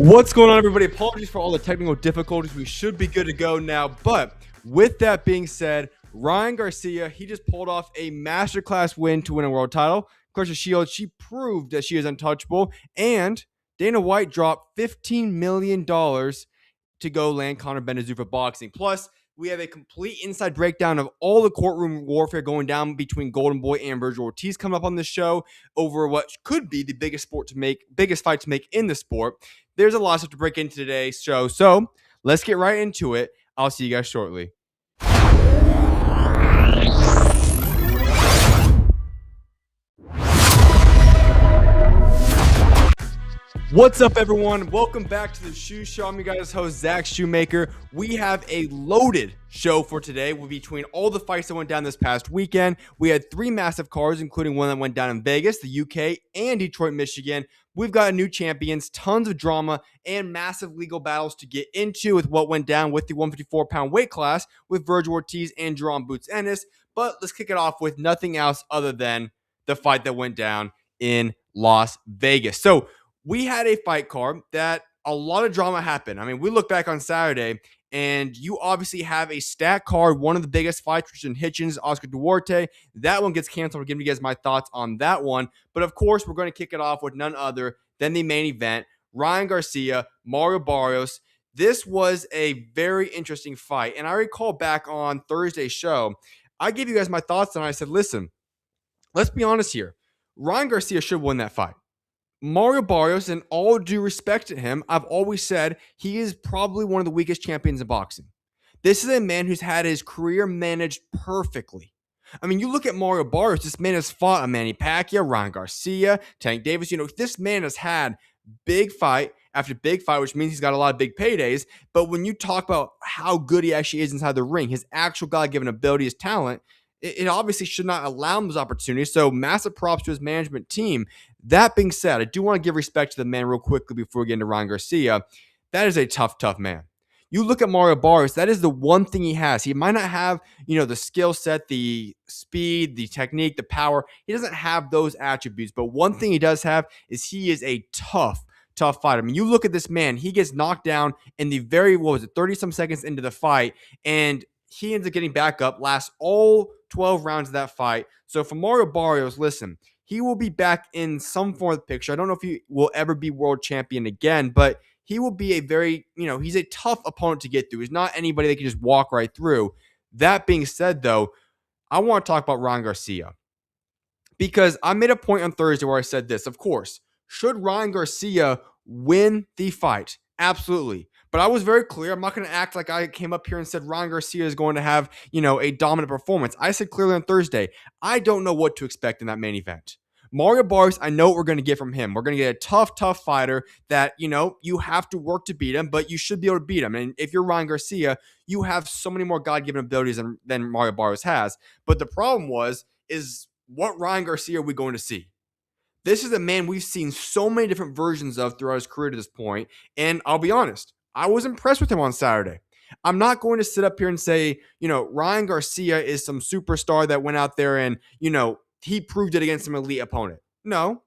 What's going on, everybody? Apologies for all the technical difficulties. We should be good to go now. But with that being said, Ryan Garcia, he just pulled off a masterclass win to win a world title. Claressa Shields, she proved that she is untouchable. And Dana White dropped $15 million to go land Conor Benn to Zuffa Boxing. Plus, we have a complete inside breakdown of all the courtroom warfare going down between Golden Boy and Vergil Ortiz coming up on the show over what could be the biggest fight to make in the sport. There's a lot of stuff to break into today's show, so let's get right into it. I'll see you guys shortly. What's up, everyone? Welcome back to the SchuZ Show. I'm your guys' host, Zach Shoemaker. We have a loaded show for today between all the fights that went down this past weekend. We had 3 massive cards, including one that went down in Vegas, the UK, and Detroit, Michigan. We've got new champions, tons of drama, and massive legal battles to get into with what went down with the 154-pound weight class with Vergil Ortiz and Jaron Boots Ennis. But let's kick it off with nothing else other than the fight that went down in Las Vegas. So we had a fight card that a lot of drama happened. I mean, we look back on Saturday, and you obviously have a stat card, one of the biggest fights, which is Hitchins, Oscar Duarte. That one gets canceled. I'll give you guys my thoughts on that one. But of course, we're going to kick it off with none other than the main event, Ryan Garcia, Mario Barrios. This was a very interesting fight. And I recall back on Thursday's show, I gave you guys my thoughts, and I said, listen, let's be honest here. Ryan Garcia should win that fight. Mario Barrios, in all due respect to him, I've always said he is probably one of the weakest champions in boxing. This is a man who's had his career managed perfectly. I mean, you look at Mario Barrios, this man has fought a Manny Pacquiao, Ryan Garcia, Tank Davis. You know, this man has had big fight after big fight, which means he's got a lot of big paydays. But when you talk about how good he actually is inside the ring, his actual God-given ability, his talent, it obviously should not allow him those opportunities. So massive props to his management team. That being said, I do want to give respect to the man real quickly before we get into Ryan Garcia. That is a tough, tough man. You look at Mario Barrios, that is the one thing he has. He might not have, the skill set, the speed, the technique, the power. He doesn't have those attributes. But one thing he does have is he is a tough fighter. I mean, you look at this man, he gets knocked down in the 30-some seconds into the fight, and he ends up getting back up, lasts all 12 rounds of that fight. So for Mario Barrios, listen, he will be back in some form of the picture. I don't know if he will ever be world champion again, but he will be a very, he's a tough opponent to get through. He's not anybody that can just walk right through. That being said, though, I want to talk about Ryan Garcia because I made a point on Thursday where I said this. Of course, should Ryan Garcia win the fight? Absolutely. But I was very clear. I'm not going to act like I came up here and said Ryan Garcia is going to have, a dominant performance. I said clearly on Thursday, I don't know what to expect in that main event. Mario Barrios, I know what we're going to get from him. We're going to get a tough fighter that, you have to work to beat him, but you should be able to beat him. And if you're Ryan Garcia, you have so many more God-given abilities than Mario Barrios has. But the problem is what Ryan Garcia are we going to see? This is a man we've seen so many different versions of throughout his career to this point. And I'll be honest, I was impressed with him on Saturday. I'm not going to sit up here and say, Ryan Garcia is some superstar that went out there and, he proved it against an elite opponent. No.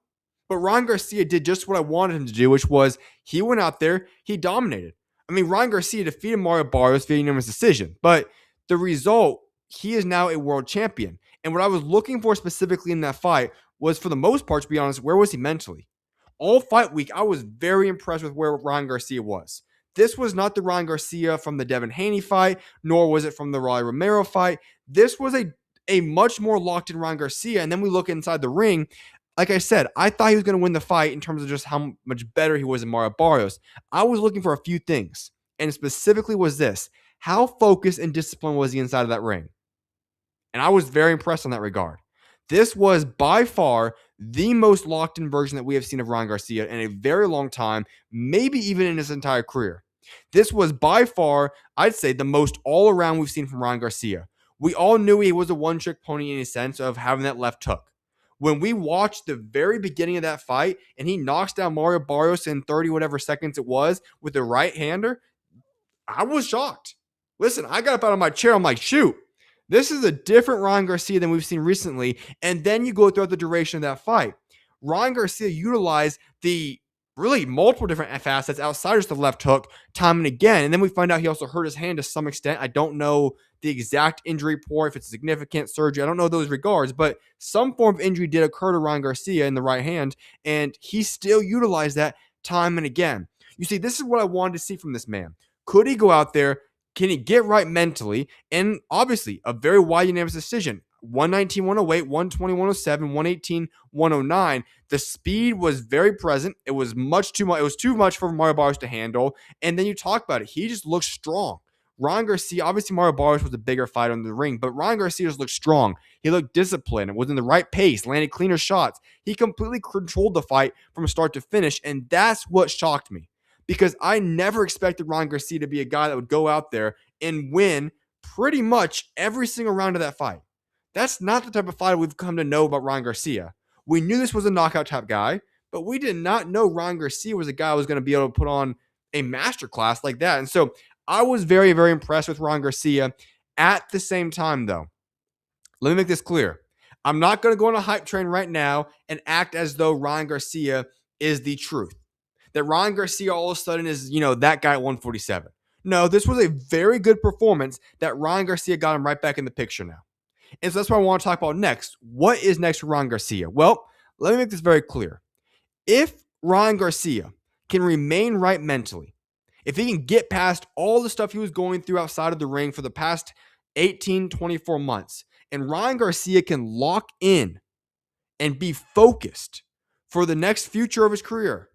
But Ryan Garcia did just what I wanted him to do, which was he went out there, he dominated. I mean, Ryan Garcia defeated Mario Barrios via unanimous decision. But the result, he is now a world champion. And what I was looking for specifically in that fight was, for the most part, to be honest, where was he mentally? All fight week, I was very impressed with where Ryan Garcia was. This was not the Ryan Garcia from the Devin Haney fight, nor was it from the Rolly Romero fight. This was a much more locked-in Ryan Garcia. And then we look inside the ring. Like I said, I thought he was going to win the fight in terms of just how much better he was than Mario Barrios. I was looking for a few things, and specifically was this. How focused and disciplined was he inside of that ring? And I was very impressed in that regard. This was by far the most locked-in version that we have seen of Ryan Garcia in a very long time, maybe even in his entire career. This was by far, I'd say, the most all-around we've seen from Ryan Garcia. We all knew he was a one-trick pony in a sense of having that left hook. When we watched the very beginning of that fight and he knocks down Mario Barrios in 30 whatever seconds it was with the right-hander, I was shocked. Listen, I got up out of my chair. I'm like, shoot. This is a different Ryan Garcia than we've seen recently. And then you go throughout the duration of that fight. Ryan Garcia utilized the really multiple different facets outside just the left hook time and again. And then we find out he also hurt his hand to some extent. I don't know the exact injury report, if it's significant surgery. I don't know those regards, but some form of injury did occur to Ryan Garcia in the right hand, and he still utilized that time and again. You see, this is what I wanted to see from this man. Could he go out there? Can he get right mentally? And obviously, a very wide unanimous decision. 119, 108, 120, 107, 118, 109. The speed was very present. It was much too much. It was too much for Mario Barrios to handle. And then you talk about it. He just looks strong. Ryan Garcia, obviously Mario Barrios was a bigger fighter in the ring, but Ryan Garcia just looked strong. He looked disciplined, was in the right pace, landed cleaner shots. He completely controlled the fight from start to finish, and that's what shocked me, because I never expected Ryan Garcia to be a guy that would go out there and win pretty much every single round of that fight. That's not the type of fighter we've come to know about Ryan Garcia. We knew this was a knockout type guy, but we did not know Ryan Garcia was a guy who was going to be able to put on a masterclass like that. And so I was very, very impressed with Ryan Garcia. At the same time, though, let me make this clear. I'm not going to go on a hype train right now and act as though Ryan Garcia is the truth. That Ryan Garcia all of a sudden is, that guy at 147. No, this was a very good performance that Ryan Garcia got him right back in the picture now. And so that's what I want to talk about next. What is next for Ryan Garcia? Well, let me make this very clear. If Ryan Garcia can remain right mentally, if he can get past all the stuff he was going through outside of the ring for the past 18, 24 months, and Ryan Garcia can lock in and be focused for the next future of his career,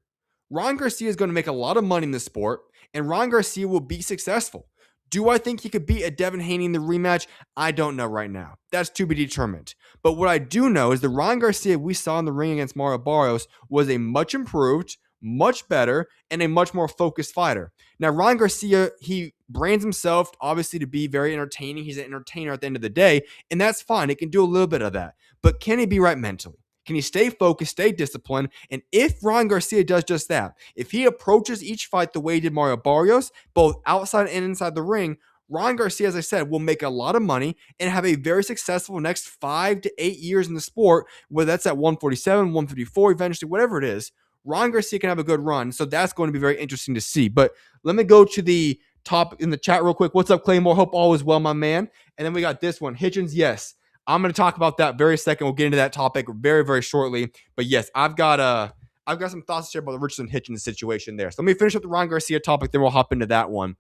Ryan Garcia is going to make a lot of money in this sport, and Ryan Garcia will be successful. Do I think he could beat a Devin Haney in the rematch? I don't know right now. That's to be determined. But what I do know is the Ryan Garcia we saw in the ring against Mario Barrios was a much improved, much better, and a much more focused fighter. Now, Ryan Garcia, he brands himself obviously to be very entertaining. He's an entertainer at the end of the day, and that's fine. He can do a little bit of that. But can he be right mentally? Can he stay focused, stay disciplined? And if Ryan Garcia does just that, if he approaches each fight the way he did Mario Barrios, both outside and inside the ring, Ryan Garcia, as I said, will make a lot of money and have a very successful next 5 to 8 years in the sport, whether that's at 147, 154, eventually, whatever it is. Ryan Garcia can have a good run, so that's going to be very interesting to see. But let me go to the top in the chat real quick. What's up, Claymore? Hope all is well, my man. And then we got this one. Hitchins, yes. I'm going to talk about that very second. We'll get into that topic very, very shortly. But yes, I've got some thoughts to share about the Richardson Hitchins situation there. So let me finish up the Ryan Garcia topic, then we'll hop into that one.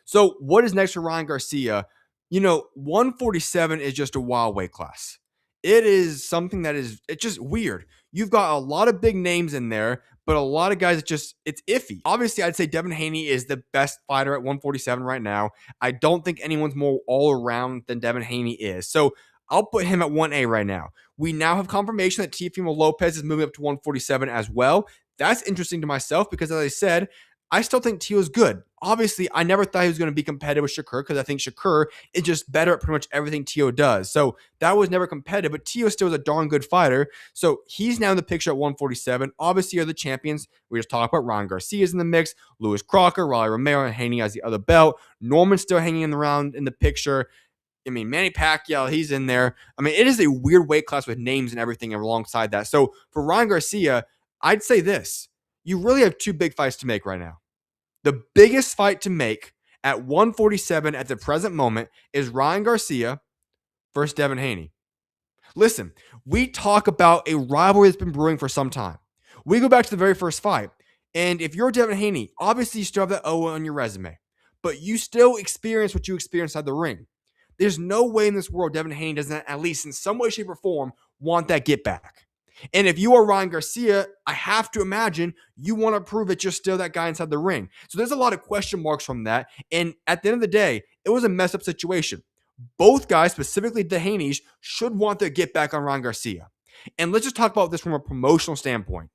So what is next for Ryan Garcia? 147 is just a wild weight class. It is something that it's just weird. You've got a lot of big names in there, but a lot of guys, it's iffy. Obviously, I'd say Devin Haney is the best fighter at 147 right now. I don't think anyone's more all-around than Devin Haney is. So I'll put him at 1A right now. We now have confirmation that Teofimo Lopez is moving up to 147 as well. That's interesting to myself because, as I said, I still think Teo is good. Obviously, I never thought he was going to be competitive with Shakur because I think Shakur is just better at pretty much everything Teo does. So that was never competitive, but Teo still is a darn good fighter. So he's now in the picture at 147. Obviously, are the champions. We just talked about Ryan Garcia's in the mix, Lewis Crocker, Raleigh Romero, and Haney has the other belt. Norman's still hanging around in the picture. I mean, Manny Pacquiao, he's in there. I mean, it is a weird weight class with names and everything alongside that. So for Ryan Garcia, I'd say this. You really have two big fights to make right now. The biggest fight to make at 147 at the present moment is Ryan Garcia versus Devin Haney. Listen, we talk about a rivalry that's been brewing for some time. We go back to the very first fight, and if you're Devin Haney, obviously you still have that O on your resume, but you still experience what you experienced outside the ring. There's no way in this world Devin Haney doesn't, at least in some way, shape, or form, want that get back. And if you are Ryan Garcia, I have to imagine you want to prove that you're still that guy inside the ring. So there's a lot of question marks from that. And at the end of the day, it was a messed up situation. Both guys, specifically the Haneys, should want their get back on Ryan Garcia. And let's just talk about this from a promotional standpoint.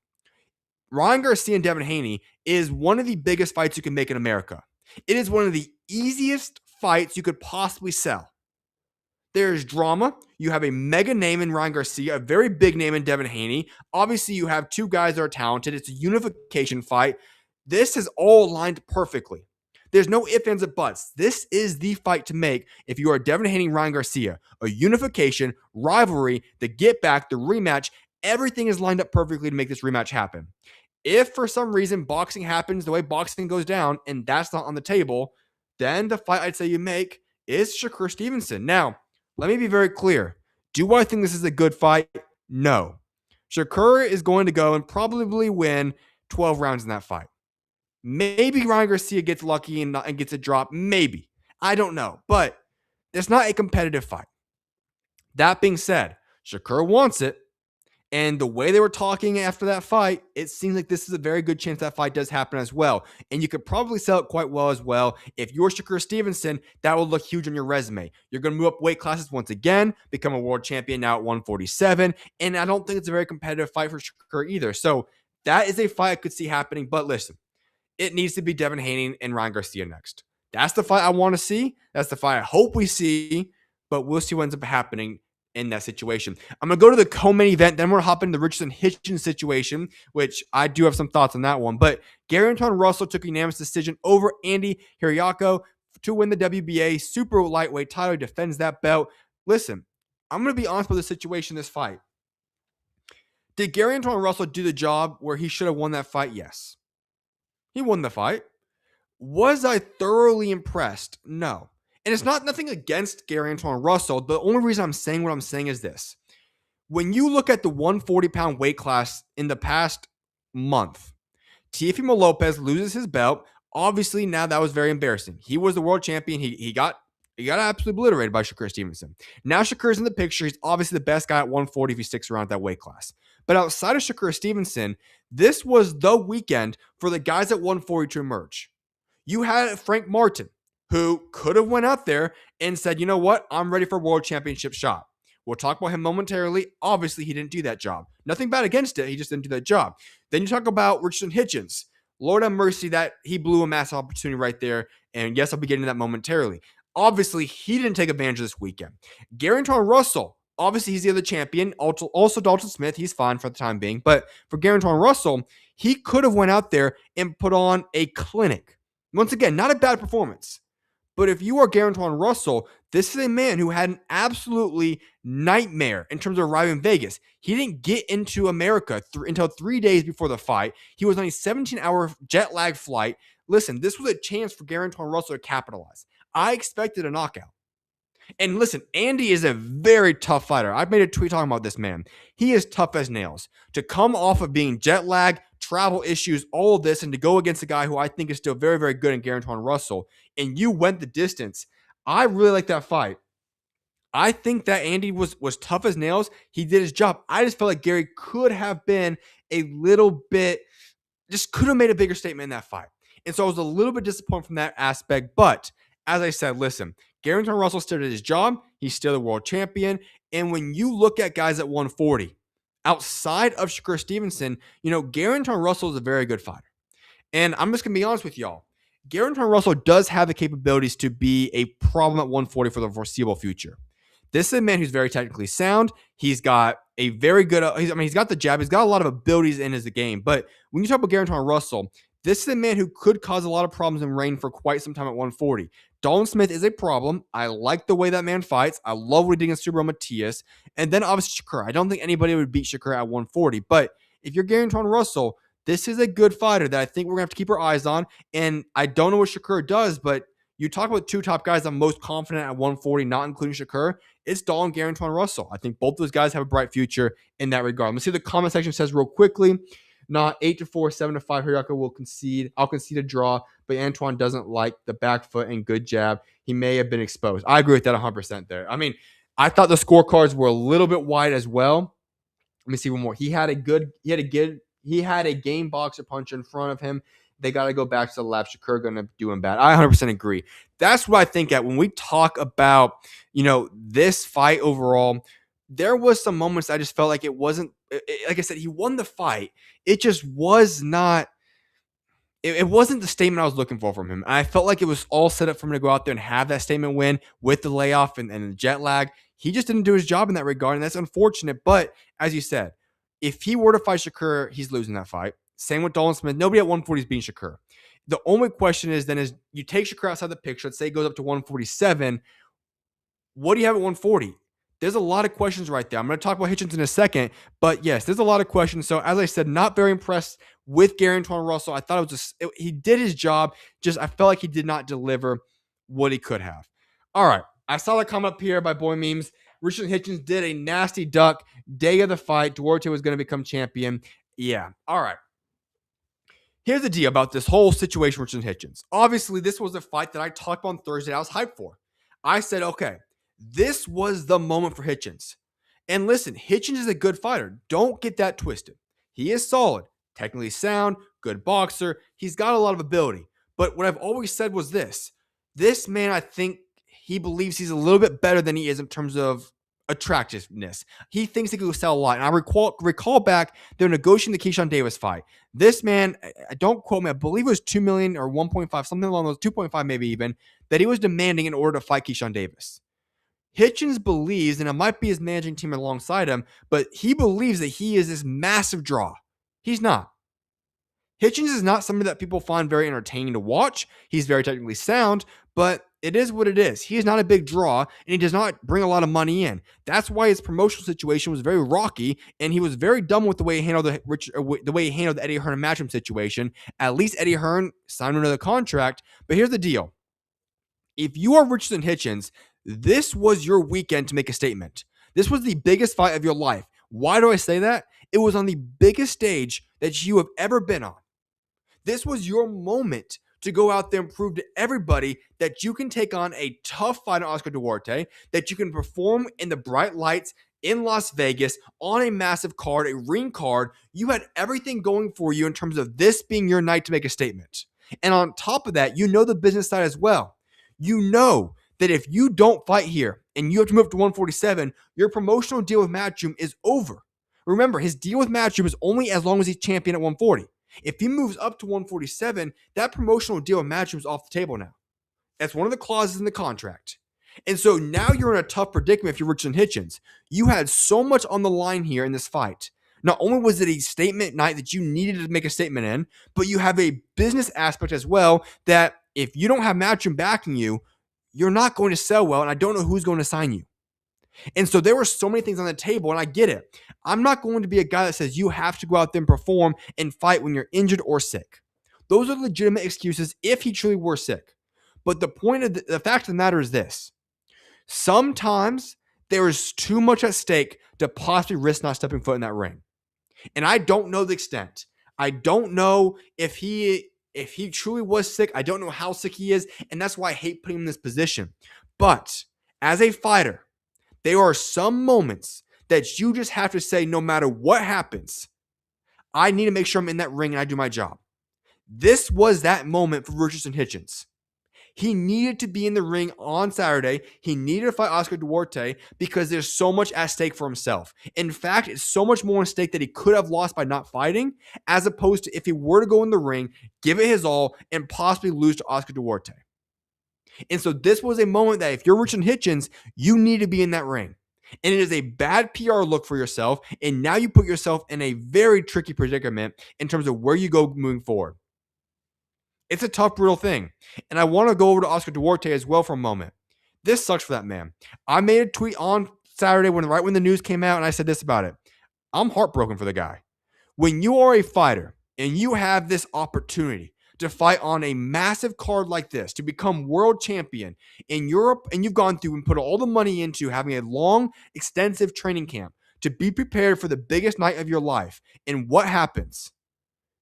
Ryan Garcia and Devin Haney is one of the biggest fights you can make in America. It is one of the easiest fights you could possibly sell. There's drama. You have a mega name in Ryan Garcia, a very big name in Devin Haney. Obviously, you have two guys that are talented. It's a unification fight. This is all lined perfectly. There's no ifs, ands, or buts. This is the fight to make if you are Devin Haney and Ryan Garcia. A unification, rivalry, the get back, the rematch. Everything is lined up perfectly to make this rematch happen. If for some reason boxing happens the way boxing goes down and that's not on the table, then the fight I'd say you make is Shakur Stevenson. Now, let me be very clear. Do I think this is a good fight? No. Shakur is going to go and probably win 12 rounds in that fight. Maybe Ryan Garcia gets lucky and gets a drop. Maybe. I don't know. But it's not a competitive fight. That being said, Shakur wants it. And the way they were talking after that fight, it seems like this is a very good chance that fight does happen as well. And you could probably sell it quite well as well. If you're Shakur Stevenson, that will look huge on your resume. You're going to move up weight classes once again, become a world champion now at 147. And I don't think it's a very competitive fight for Shakur either. So that is a fight I could see happening. But listen, it needs to be Devin Haney and Ryan Garcia next. That's the fight I want to see. That's the fight I hope we see. But we'll see what ends up happening in that situation. I'm going to go to the co-main event. Then we're going to hop into the Richardson Hitchins situation, which I do have some thoughts on that one. But Antuanne Russell took a unanimous decision over Andy Hiraoka to win the WBA super lightweight title. He defends that belt. Listen, I'm going to be honest about the situation in this fight. Did Antuanne Russell do the job where he should have won that fight? Yes. He won the fight. Was I thoroughly impressed? No. And it's nothing against Antuanne Russell. The only reason I'm saying what I'm saying is this. When you look at the 140-pound weight class in the past month, Teofimo Lopez loses his belt. Obviously, now that was very embarrassing. He was the world champion. He got absolutely obliterated by Shakur Stevenson. Now Shakur's in the picture. He's obviously the best guy at 140 if he sticks around at that weight class. But outside of Shakur Stevenson, this was the weekend for the guys at 140 to emerge. You had Frank Martin, who could have went out there and said, you know what, I'm ready for a world championship shot. We'll talk about him momentarily. Obviously, he didn't do that job. Nothing bad against it. He just didn't do that job. Then you talk about Richardson Hitchins. Lord have mercy that he blew a massive opportunity right there. And yes, I'll be getting to that momentarily. Obviously, he didn't take advantage of this weekend. Antuanne Russell, obviously, he's the other champion. Also, Dalton Smith, he's fine for the time being. But for Antuanne Russell, he could have went out there and put on a clinic. Once again, not a bad performance. But if you are Antuanne Russell, this is a man who had an absolutely nightmare in terms of arriving in Vegas. He didn't get into America until 3 days before the fight. He was on a 17-hour jet lag flight. Listen, this was a chance for Antuanne Russell to capitalize. I expected a knockout. And listen, Andy is a very tough fighter. I've made a tweet talking about this man. He is tough as nails. To come off of being jet lag, travel issues, all of this, and to go against a guy who I think is still very, very good in Antuanne Russell, and you went the distance. I really like that fight. I think that Andy was tough as nails. He did his job. I just felt like Gary could have been a little bit, just could have made a bigger statement in that fight. And so I was a little bit disappointed from that aspect. But as I said, listen, Antuanne Russell still did his job. He's still the world champion. And when you look at guys at 140, outside of Shakur Stevenson, Antuanne Russell is a very good fighter. And I'm just going to be honest with y'all. Antuanne Russell does have the capabilities to be a problem at 140 for the foreseeable future. This is a man who's very technically sound. He's got a very good, he's got the jab. He's got a lot of abilities in his game. But when you talk about Antuanne Russell, this is a man who could cause a lot of problems in reign for quite some time at 140. Dalton Smith is a problem. I like the way that man fights. I love what he did against Subriel Matias. And then obviously Shakur. I don't think anybody would beat Shakur at 140. But if you're Antuanne Russell, this is a good fighter that I think we're going to have to keep our eyes on. And I don't know what Shakur does, but you talk about two top guys I'm most confident at 140, not including Shakur. It's Dalton and Antuanne Russell. I think both those guys have a bright future in that regard. Let's see what the comment section says real quickly. Not 8-4, 7-5. Hiraoka will concede. I'll concede a draw, but Antuanne doesn't like the back foot and good jab. He may have been exposed. I agree with that 100% there. I mean, I thought the scorecards were a little bit wide as well. Let me see one more. He had a game boxer punch in front of him. They got to go back to the lab. Shakur going to do him bad. I 100% agree. That's what I think at when we talk about, this fight overall. There was some moments I just felt like it wasn't, like I said, he won the fight. It just was not, it wasn't the statement I was looking for from him. And I felt like it was all set up for him to go out there and have that statement win with the layoff and the jet lag. He just didn't do his job in that regard, and that's unfortunate. But as you said, if he were to fight Shakur, he's losing that fight. Same with Dalton Smith. Nobody at 140 is beating Shakur. The only question is you take Shakur outside the picture. Let's say it goes up to 147. What do you have at 140? There's a lot of questions right there. I'm going to talk about Hitchins in a second, but yes, there's a lot of questions. So as I said, not very impressed with Gary Antuanne Russell. I thought it was he did his job. Just I felt like he did not deliver what he could have. All right. I saw that come up here by Boy Memes. Richardson Hitchins did a nasty duck. Day of the fight, Duarte was going to become champion. Yeah. All right. Here's the deal about this whole situation with Richardson Hitchins. Obviously, this was a fight that I talked about on Thursday. I was hyped for. I said, okay, this was the moment for Hitchins. And listen, Hitchins is a good fighter. Don't get that twisted. He is solid, technically sound, good boxer. He's got a lot of ability. But what I've always said was this. This man, I think he believes he's a little bit better than he is in terms of attractiveness. He thinks he could sell a lot. And I recall back, they were negotiating the Keyshawn Davis fight. This man, don't quote me, I believe it was $2 million or 1.5, something along those 2.5 maybe even, that he was demanding in order to fight Keyshawn Davis. Hitchins believes, and it might be his managing team alongside him, but he believes that he is this massive draw. He's not. Hitchins is not somebody that people find very entertaining to watch. He's very technically sound, but it is what it is. He is not a big draw, and he does not bring a lot of money in. That's why his promotional situation was very rocky, and he was very dumb with the way he handled the Eddie Hearn and Matchroom situation. At least Eddie Hearn signed another contract. But here's the deal: if you are Richardson Hitchins, this was your weekend to make a statement. This was the biggest fight of your life. Why do I say that? It was on the biggest stage that you have ever been on. This was your moment to go out there and prove to everybody that you can take on a tough fight on Oscar Duarte, that you can perform in the bright lights in Las Vegas on a massive card, a ring card. You had everything going for you in terms of this being your night to make a statement. And on top of that, you know the business side as well. You know that if you don't fight here and you have to move to 147, your promotional deal with Matchroom is over. Remember, his deal with Matchroom is only as long as he's champion at 140. If he moves up to 147, that promotional deal with Matchroom is off the table now. That's one of the clauses in the contract. And so now you're in a tough predicament if you're Richardson Hitchins. You had so much on the line here in this fight. Not only was it a statement night that you needed to make a statement in, but you have a business aspect as well that if you don't have Matchroom backing you, you're not going to sell well, and I don't know who's going to sign you. And so there were so many things on the table, and I get it. I'm not going to be a guy that says you have to go out there and perform and fight when you're injured or sick. Those are legitimate excuses if he truly were sick. But the point of the fact of the matter is this. Sometimes there is too much at stake to possibly risk not stepping foot in that ring. And I don't know the extent. I don't know if he truly was sick. I don't know how sick he is, and that's why I hate putting him in this position. But as a fighter, there are some moments that you just have to say, no matter what happens, I need to make sure I'm in that ring and I do my job. This was that moment for Richardson Hitchins. He needed to be in the ring on Saturday. He needed to fight Oscar Duarte because there's so much at stake for himself. In fact, it's so much more at stake that he could have lost by not fighting, as opposed to if he were to go in the ring, give it his all, and possibly lose to Oscar Duarte. And so this was a moment that if you're Richardson Hitchins, you need to be in that ring. And it is a bad PR look for yourself. And now you put yourself in a very tricky predicament in terms of where you go moving forward. It's a tough, brutal thing. And I want to go over to Oscar Duarte as well for a moment. This sucks for that man. I made a tweet on Saturday right when the news came out, and I said this about it. I'm heartbroken for the guy. When you are a fighter and you have this opportunity to fight on a massive card like this, to become world champion in Europe, and you've gone through and put all the money into having a long, extensive training camp to be prepared for the biggest night of your life, and what happens?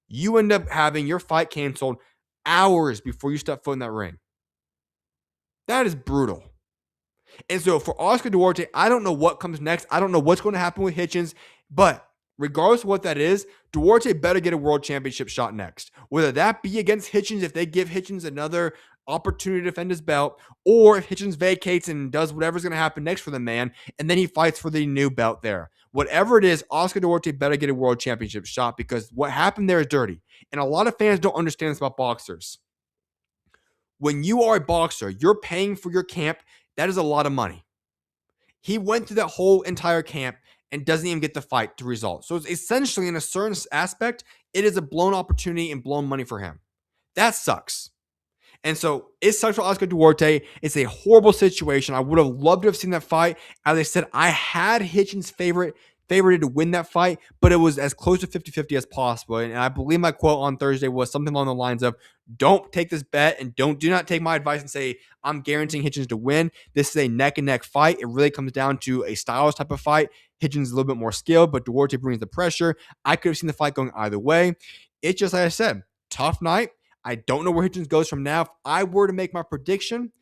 You end up having your fight canceled hours before you step foot in that ring. That is brutal. And so for Oscar Duarte, I don't know what comes next. I don't know what's going to happen with Hitchins, but regardless of what that is, Duarte better get a world championship shot next. Whether that be against Hitchins, if they give Hitchins another opportunity to defend his belt, or if Hitchins vacates and does whatever's going to happen next for the man, and then he fights for the new belt there. Whatever it is, Oscar Duarte better get a world championship shot, because what happened there is dirty. And a lot of fans don't understand this about boxers. When you are a boxer, you're paying for your camp. That is a lot of money. He went through that whole entire camp and doesn't even get the fight to result. So it's essentially, in a certain aspect, it is a blown opportunity and blown money for him. That sucks. And so it's such for Oscar Duarte. It's a horrible situation. I would have loved to have seen that fight. As I said, I had Hitchins favorited to win that fight, but it was as close to 50-50 as possible. And I believe my quote on Thursday was something along the lines of, don't take this bet and do not take my advice and say, I'm guaranteeing Hitchins to win. This is a neck and neck fight. It really comes down to a styles type of fight. Hitchins is a little bit more skilled, but Duarte brings the pressure. I could have seen the fight going either way. It's just like I said, tough night. I don't know where Hitchins goes from now. If I were to make my prediction,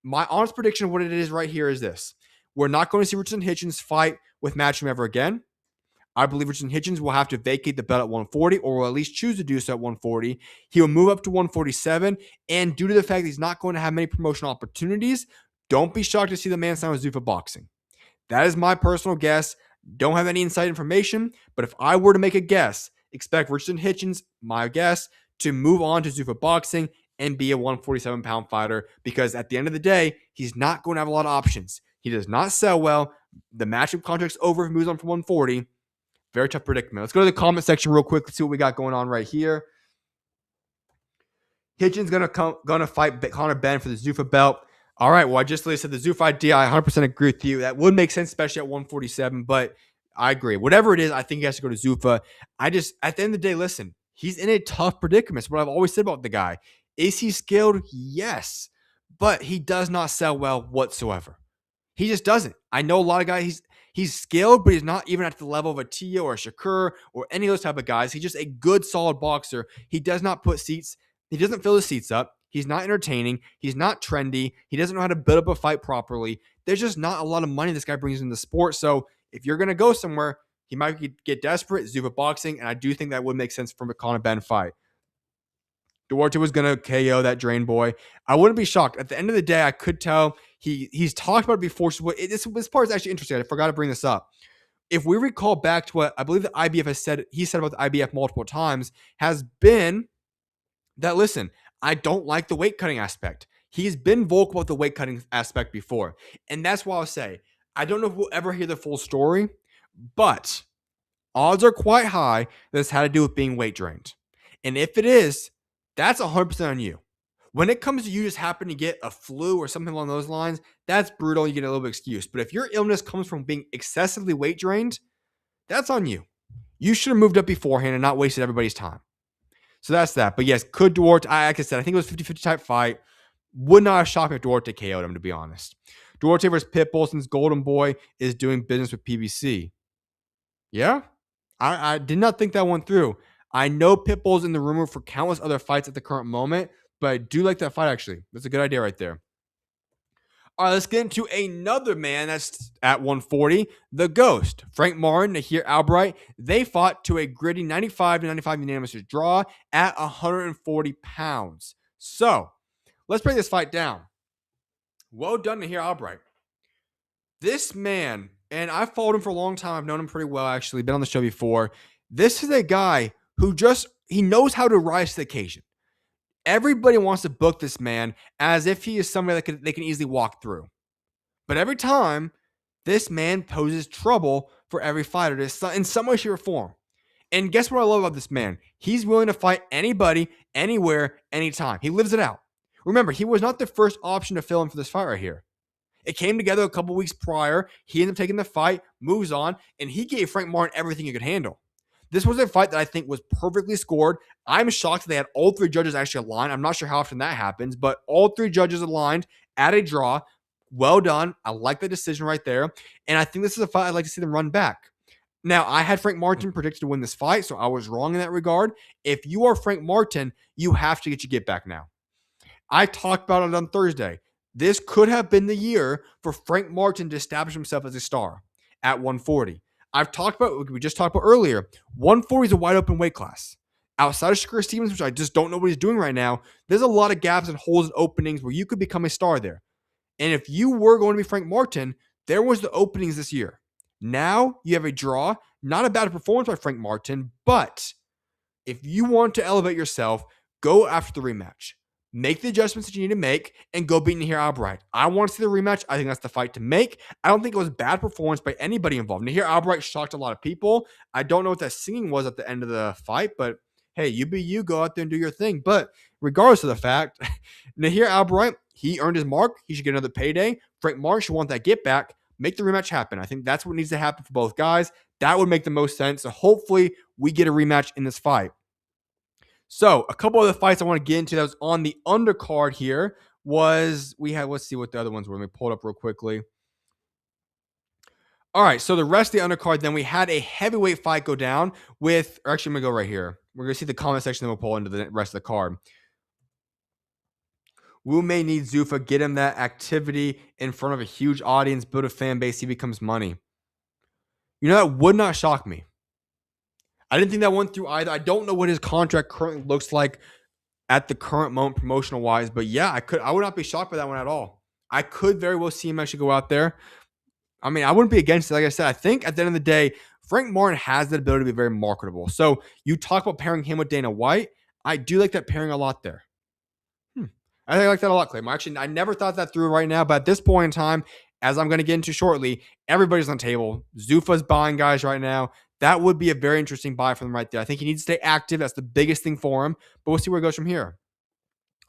my honest prediction of what it is right here is this. We're not going to see Richardson Hitchins fight with Matchroom ever again. I believe Richardson Hitchins will have to vacate the belt at 140, or will at least choose to do so at 140. He will move up to 147, and due to the fact that he's not going to have many promotional opportunities, don't be shocked to see the man sign with Zuffa Boxing. That is my personal guess. Don't have any inside information, but if I were to make a guess, expect Richardson Hitchins, my guess, to move on to Zuffa Boxing and be a 147-pound fighter, because at the end of the day, he's not going to have a lot of options. He does not sell well. The matchup contract's over if he moves on from 140. Very tough predicament. Let's go to the comment section real quick. Let's see what we got going on right here. Hitchins gonna fight Conor Benn for the Zuffa belt. All right, well, I just said the Zuffa idea. I 100% agree with you. That would make sense, especially at 147, but I agree. Whatever it is, I think he has to go to Zuffa. At the end of the day, listen, he's in a tough predicament. It's what I've always said about the guy. Is he skilled? Yes, but he does not sell well whatsoever. He just doesn't. I know a lot of guys, he's skilled, but he's not even at the level of a Tio or a Shakur or any of those type of guys. He's just a good, solid boxer. He does not put seats. He doesn't fill the seats up. He's not entertaining. He's not trendy. He doesn't know how to build up a fight properly. There's just not a lot of money this guy brings in the sport. So if you're going to go somewhere, he might get desperate, Zuffa Boxing, and I do think that would make sense from a Conor Benn fight. Duarte was going to KO that Drain Boy. I wouldn't be shocked. At the end of the day, I could tell he's talked about it before. So this part is actually interesting. I forgot to bring this up. If we recall back to what I believe the IBF has said, he said about the IBF multiple times, has been that, listen, I don't like the weight cutting aspect. He's been vocal about the weight cutting aspect before. And that's why I'll say, I don't know if we'll ever hear the full story, but odds are quite high that it's had to do with being weight drained. And if it is, that's 100% on you. When it comes to you just happen to get a flu or something along those lines, that's brutal. You get a little bit of excuse. But if your illness comes from being excessively weight drained, that's on you. You should have moved up beforehand and not wasted everybody's time. So that's that. But yes, could Duarte, like I said, I think it was 50-50 type fight. Would not have shocked me if Duarte KO'd him, to be honest. Duarte versus Pitbull, since Golden Boy is doing business with PBC. Yeah? I did not think that one through. I know Pitbull's in the rumor for countless other fights at the current moment, but I do like that fight, actually. That's a good idea right there. All right, let's get into another man that's at 140, the Ghost. Frank Martin, Nahir Albright, they fought to a gritty 95-95 unanimous draw at 140 pounds. So, let's break this fight down. Well done, Nahir Albright. This man, and I've followed him for a long time. I've known him pretty well, actually. Been on the show before. This is a guy who he knows how to rise to the occasion. Everybody wants to book this man as if he is somebody that they can easily walk through. But every time, this man poses trouble for every fighter in some way, shape, or form. And guess what I love about this man? He's willing to fight anybody, anywhere, anytime. He lives it out. Remember, he was not the first option to fill in for this fight right here. It came together a couple weeks prior. He ended up taking the fight, moves on, and he gave Frank Martin everything he could handle. This was a fight that I think was perfectly scored. I'm shocked that they had all three judges actually aligned. I'm not sure how often that happens, but all three judges aligned at a draw. Well done. I like the decision right there. And I think this is a fight I'd like to see them run back. Now, I had Frank Martin predicted to win this fight, so I was wrong in that regard. If you are Frank Martin, you have to get your get back now. I talked about it on Thursday. This could have been the year for Frank Martin to establish himself as a star at 140. We just talked about earlier, 140 is a wide open weight class. Outside of Shakur Stevenson, which I just don't know what he's doing right now, there's a lot of gaps and holes and openings where you could become a star there. And if you were going to be Frank Martin, there was the openings this year. Now you have a draw, not a bad performance by Frank Martin, but if you want to elevate yourself, go after the rematch. Make the adjustments that you need to make and go beat Nahir Albright. I want to see the rematch. I think that's the fight to make. I don't think it was bad performance by anybody involved. Nahir Albright shocked a lot of people. I don't know what that singing was at the end of the fight, but hey, you be you, go out there and do your thing. But regardless of the fact, Nahir Albright, he earned his mark. He should get another payday. Frank Martin should want that get back. Make the rematch happen. I think that's what needs to happen for both guys. That would make the most sense. So hopefully we get a rematch in this fight. So a couple of the fights I want to get into that was on the undercard here was we had, let's see what the other ones were. Let me pull it up real quickly. All right, so the rest of the undercard, then we had a heavyweight fight go down with, or actually, I'm going to go right here. We're going to see the comment section, then we'll pull into the rest of the card. Wu may need Zuffa, get him that activity in front of a huge audience, build a fan base, he becomes money. You know, that would not shock me. I didn't think that went through either. I don't know what his contract currently looks like at the current moment, promotional wise, but yeah, I would not be shocked by that one at all. I could very well see him actually go out there. I mean, I wouldn't be against it. Like I said, I think at the end of the day, Frank Martin has that ability to be very marketable. So you talk about pairing him with Dana White. I do like that pairing a lot there. I like that a lot, Clay. Actually, I never thought that through right now, but at this point in time, as I'm going to get into shortly, everybody's on the table. Zuffa's buying guys right now. That would be a very interesting buy for them right there. I think he needs to stay active. That's the biggest thing for him, but we'll see where it goes from here.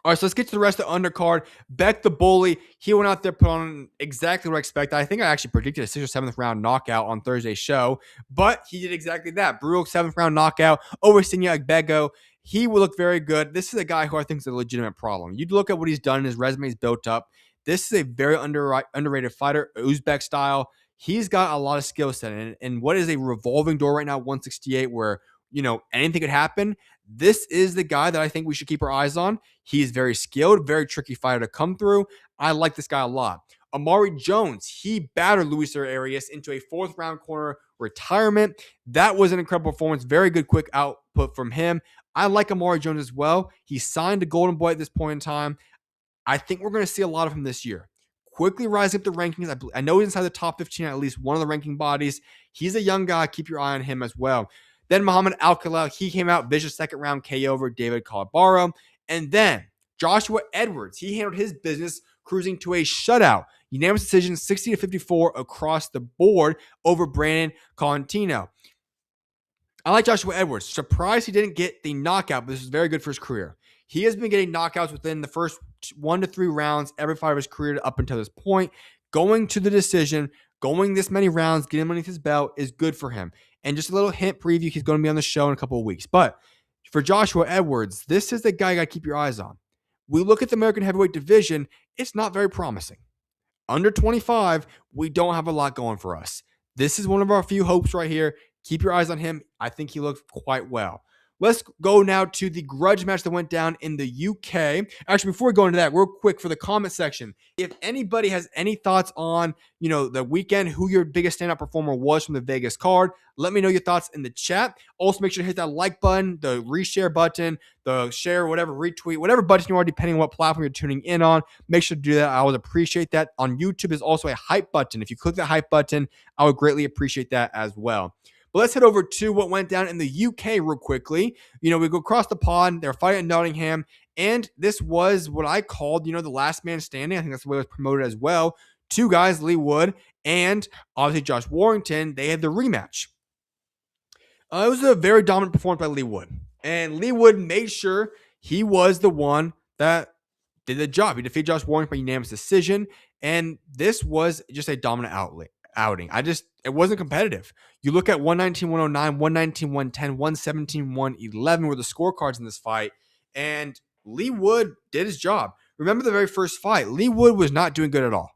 All right, so let's get to the rest of the undercard. Beck the Bully, he went out there, put on exactly what I expected. I think I actually predicted a 6th or 7th round knockout on Thursday's show, but he did exactly that. Brutal 7th round knockout over Senya Agbego. He will look very good. This is a guy who I think is a legitimate problem. You look at what he's done, his resume is built up. This is a very underrated fighter, Uzbek style. He's got a lot of skill set. And what is a revolving door right now, 168, where, you know, anything could happen. This is the guy that I think we should keep our eyes on. He's very skilled, very tricky fighter to come through. I like this guy a lot. Amari Jones, he battered Luis Arias into a 4th round corner retirement. That was an incredible performance. Very good quick output from him. I like Amari Jones as well. He signed a Golden Boy at this point in time. I think we're going to see a lot of him this year. Quickly rising up the rankings. I know he's inside the top 15 at least one of the ranking bodies. He's a young guy. Keep your eye on him as well. Then Muhammad Alcala, he came out, vicious 2nd round KO over David Calabaro. And then Joshua Edwards, he handled his business, cruising to a shutout. Unanimous decision, 60-54 across the board over Brandon Colantino. I like Joshua Edwards. Surprised he didn't get the knockout, but this is very good for his career. He has been getting knockouts within the first 1 to 3 rounds every fight of his career up until this point. Going to the decision, going this many rounds, getting underneath his belt is good for him. And just a little hint preview, he's going to be on the show in a couple of weeks. But for Joshua Edwards, this is the guy you got to keep your eyes on. We look at the American heavyweight division, it's not very promising. Under 25, we don't have a lot going for us. This is one of our few hopes right here. Keep your eyes on him. I think he looks quite well. Let's go now to the grudge match that went down in the UK. Actually, before we go into that, real quick for the comment section, if anybody has any thoughts on, you know, the weekend, who your biggest standout performer was from the Vegas card, let me know your thoughts in the chat. Also, make sure to hit that like button, the reshare button, the share, whatever, retweet, whatever button you are, depending on what platform you're tuning in on. Make sure to do that. I would appreciate that. On YouTube, there's also a hype button. If you click the hype button, I would greatly appreciate that as well. But let's head over to what went down in the UK real quickly. You know, we go across the pond. They're fighting in Nottingham. And this was what I called, you know, the last man standing. I think that's the way it was promoted as well. 2 guys, Leigh Wood and obviously Josh Warrington. They had the rematch. It was a very dominant performance by Leigh Wood. And Leigh Wood made sure he was the one that did the job. He defeated Josh Warrington by unanimous decision. And this was just a dominant outing. It wasn't competitive. You look at 119-109, 119-110, 117-111 were the scorecards in this fight, and Leigh Wood did his job. Remember the very first fight, Leigh Wood was not doing good at all.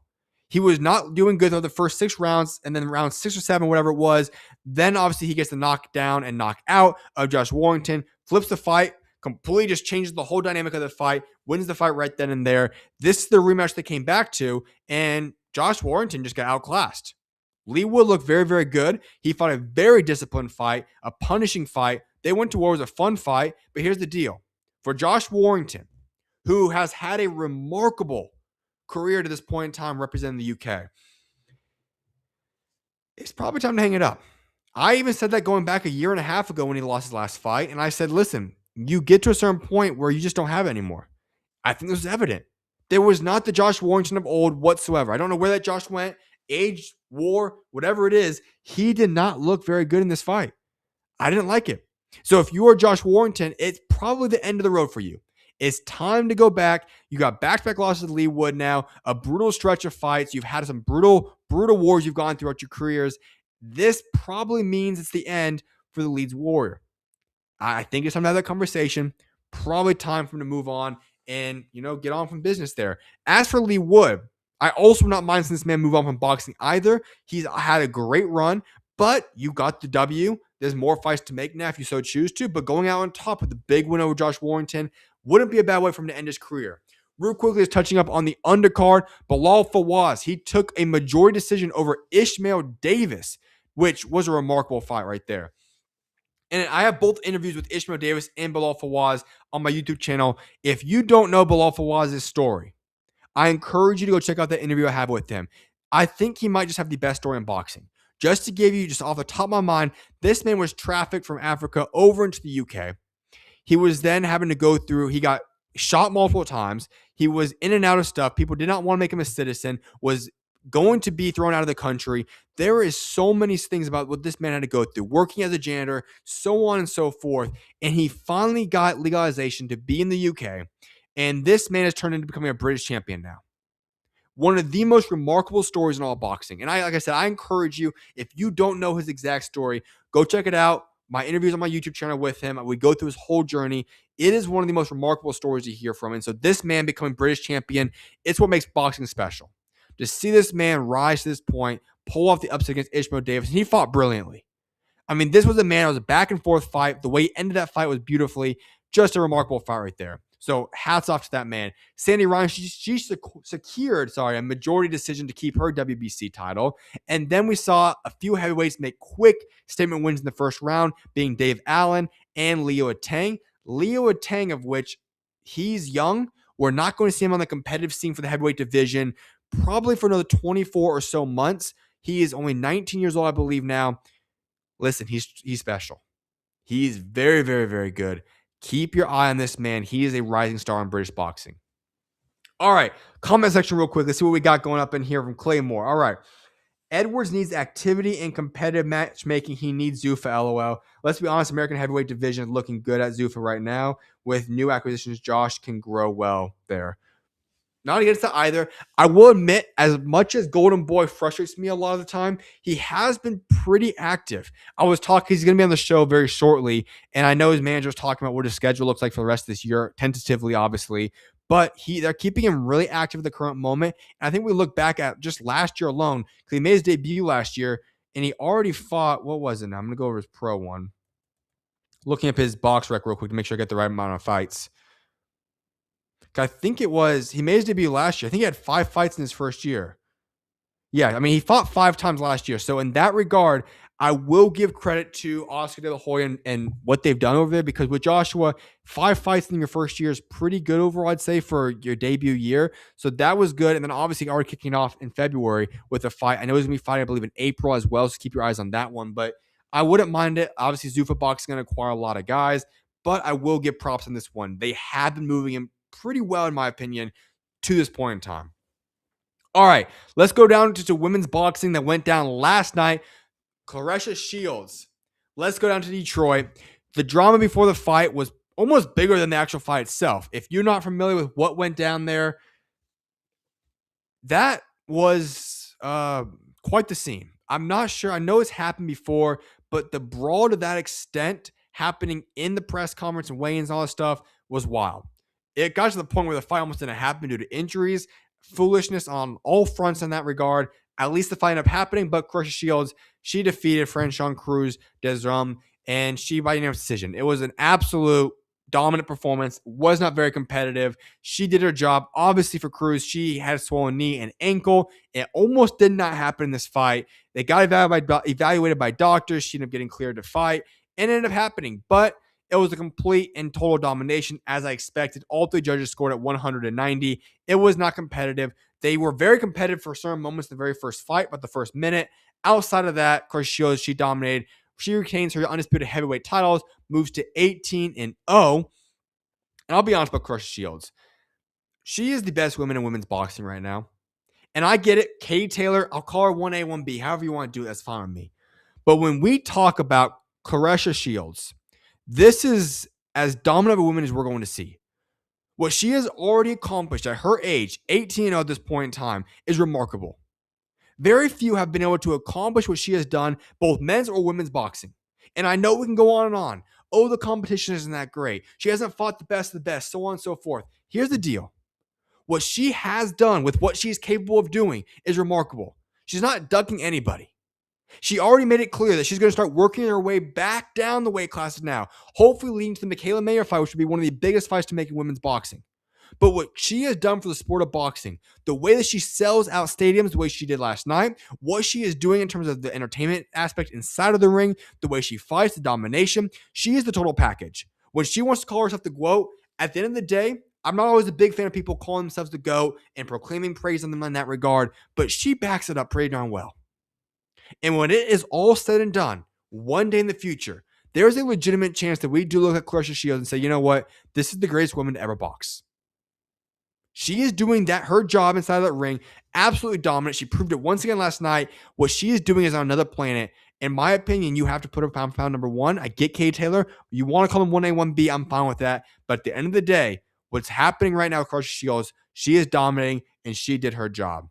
He was not doing good through the first 6 rounds, and then round 6 or 7, whatever it was, then obviously he gets the knockdown and knockout of Josh Warrington, flips the fight, completely just changes the whole dynamic of the fight, wins the fight right then and there. This is the rematch they came back to, and Josh Warrington just got outclassed. Leigh Wood looked very, very good. He fought a very disciplined fight, a punishing fight. They went to war. It was a fun fight. But here's the deal. For Josh Warrington, who has had a remarkable career to this point in time representing the UK, it's probably time to hang it up. I even said that going back a year and a half ago when he lost his last fight. And I said, listen, you get to a certain point where you just don't have it anymore. I think this was evident. There was not the Josh Warrington of old whatsoever. I don't know where that Josh went. Age, war, whatever it is, he did not look very good in this fight. I didn't like it. So if you are Josh Warrington, it's probably the end of the road for you. It's time to go back. You got back-to-back losses to Leigh Wood now, a brutal stretch of fights. You've had some brutal wars you've gone throughout your careers. This probably means it's the end for the Leeds Warrior. I think it's time to have that conversation. Probably time for him to move on and, get on from business there. As for Leigh Wood, I also would not mind seeing this man move on from boxing either. He's had a great run, but you got the W. There's more fights to make now if you so choose to, but going out on top with the big win over Josh Warrington wouldn't be a bad way for him to end his career. Real quickly, is touching up on the undercard, Belal Fawaz. He took a majority decision over Ishmael Davis, which was a remarkable fight right there. And I have both interviews with Ishmael Davis and Belal Fawaz on my YouTube channel. If you don't know Belal Fawaz's story, I encourage you to go check out that interview I have with him. I think he might just have the best story in boxing. Just to give you, just off the top of my mind, this man was trafficked from Africa over into the UK. He was then having to go through, he got shot multiple times. He was in and out of stuff. People did not want to make him a citizen, was going to be thrown out of the country. There is so many things about what this man had to go through, working as a janitor, so on and so forth. And he finally got legalization to be in the UK. And this man has turned into becoming a British champion now. One of the most remarkable stories in all boxing. And like I said, I encourage you, if you don't know his exact story, go check it out. My interviews on my YouTube channel with him, we go through his whole journey. It is one of the most remarkable stories to hear from. And so this man becoming British champion, it's what makes boxing special. To see this man rise to this point, pull off the upset against Ishmael Davis, and he fought brilliantly. I mean, this was a man, it was a back and forth fight. The way he ended that fight was beautifully. Just a remarkable fight right there. So hats off to that man. Sandy Ryan, she secured a majority decision to keep her WBC title. And then we saw a few heavyweights make quick statement wins in the first round, being Dave Allen and Leo Atang. Leo Atang, of which he's young. We're not going to see him on the competitive scene for the heavyweight division probably for another 24 or so months. He is only 19 years old, I believe now. Listen, he's special. He's very, very, very good. Keep your eye on this man. He is a rising star in British boxing. All right, comment section real quick. Let's see what we got going up in here from Claymore. All right. Edwards needs activity and competitive matchmaking. He needs Zuffa, LOL. Let's be honest, American heavyweight division is looking good at Zuffa right now. With new acquisitions, Josh can grow well there. Not against that either. I will admit, as much as Golden Boy frustrates me a lot of the time, he has been pretty active. I was talking, he's going to be on the show very shortly, and I know his manager was talking about what his schedule looks like for the rest of this year, tentatively, obviously. But they're keeping him really active at the current moment. And I think we look back at just last year alone, because he made his debut last year, and he already fought, what was it now? I'm going to go over his pro one. Looking up his box rec real quick to make sure I get the right amount of fights. I think it was, he made his debut last year. I think he had 5 fights in his first year. Yeah, I mean, he fought 5 times last year. So in that regard, I will give credit to Oscar De La Hoya and what they've done over there, because with Joshua, 5 fights in your first year is pretty good overall, I'd say, for your debut year. So that was good. And then obviously already kicking off in February with a fight. I know he's going to be fighting, I believe, in April as well. So keep your eyes on that one. But I wouldn't mind it. Obviously, Zuffa Boxing going to acquire a lot of guys, but I will give props on this one. They have been moving him pretty well, in my opinion, to this point in time. All right, let's go down to women's boxing that went down last night. Claressa Shields. Let's go down to Detroit. The drama before the fight was almost bigger than the actual fight itself. If you're not familiar with what went down there, that was quite the scene. I'm not sure. I know it's happened before, but the brawl to that extent happening in the press conference and weigh-ins and all that stuff was wild. It got to the point where the fight almost didn't happen due to injuries, foolishness on all fronts in that regard. At least the fight ended up happening, but Claressa Shields, she defeated Franchon Crews-Dezurn, and she by unanimous decision. It was an absolute dominant performance, was not very competitive. She did her job. Obviously for Crews, she had a swollen knee and ankle. It almost did not happen in this fight. They got evaluated by doctors. She ended up getting cleared to fight, and it ended up happening. But it was a complete and total domination, as I expected. All 3 judges scored at 190. It was not competitive. They were very competitive for certain moments in the very first fight, but the first minute. Outside of that, Claressa Shields, she dominated. She retains her undisputed heavyweight titles, moves to 18-0. And I'll be honest about Claressa Shields. She is the best woman in women's boxing right now. And I get it. Katie Taylor, I'll call her 1A, 1B. However you want to do it, that's fine with me. But when we talk about Claressa Shields, This is as dominant of a woman as we're going to see. What she has already accomplished at her age, 18 at this point in time, is remarkable. Very few have been able to accomplish what she has done, both men's or women's boxing. And I know we can go on and on. Oh, the competition isn't that great. She hasn't fought the best of the best, so on and so forth. Here's the deal. What she has done with what she's capable of doing is remarkable. She's not ducking anybody. She already made it clear that she's going to start working her way back down the weight classes now, hopefully leading to the Michaela Mayer fight, which would be one of the biggest fights to make in women's boxing. But what she has done for the sport of boxing, the way that she sells out stadiums, the way she did last night, what she is doing in terms of the entertainment aspect inside of the ring, the way she fights, the domination, she is the total package. When she wants to call herself the GOAT, at the end of the day, I'm not always a big fan of people calling themselves the GOAT and proclaiming praise on them in that regard, but she backs it up pretty darn well. And when it is all said and done, one day in the future, there's a legitimate chance that we do look at Claressa Shields and say, you know what? This is the greatest woman to ever box. She is doing that, her job inside of that ring, absolutely dominant. She proved it once again last night. What she is doing is on another planet. In my opinion, you have to put her pound for pound number one. I get Kay Taylor. You want to call him 1A, 1B, I'm fine with that. But at the end of the day, what's happening right now with Claressa Shields, she is dominating, and she did her job.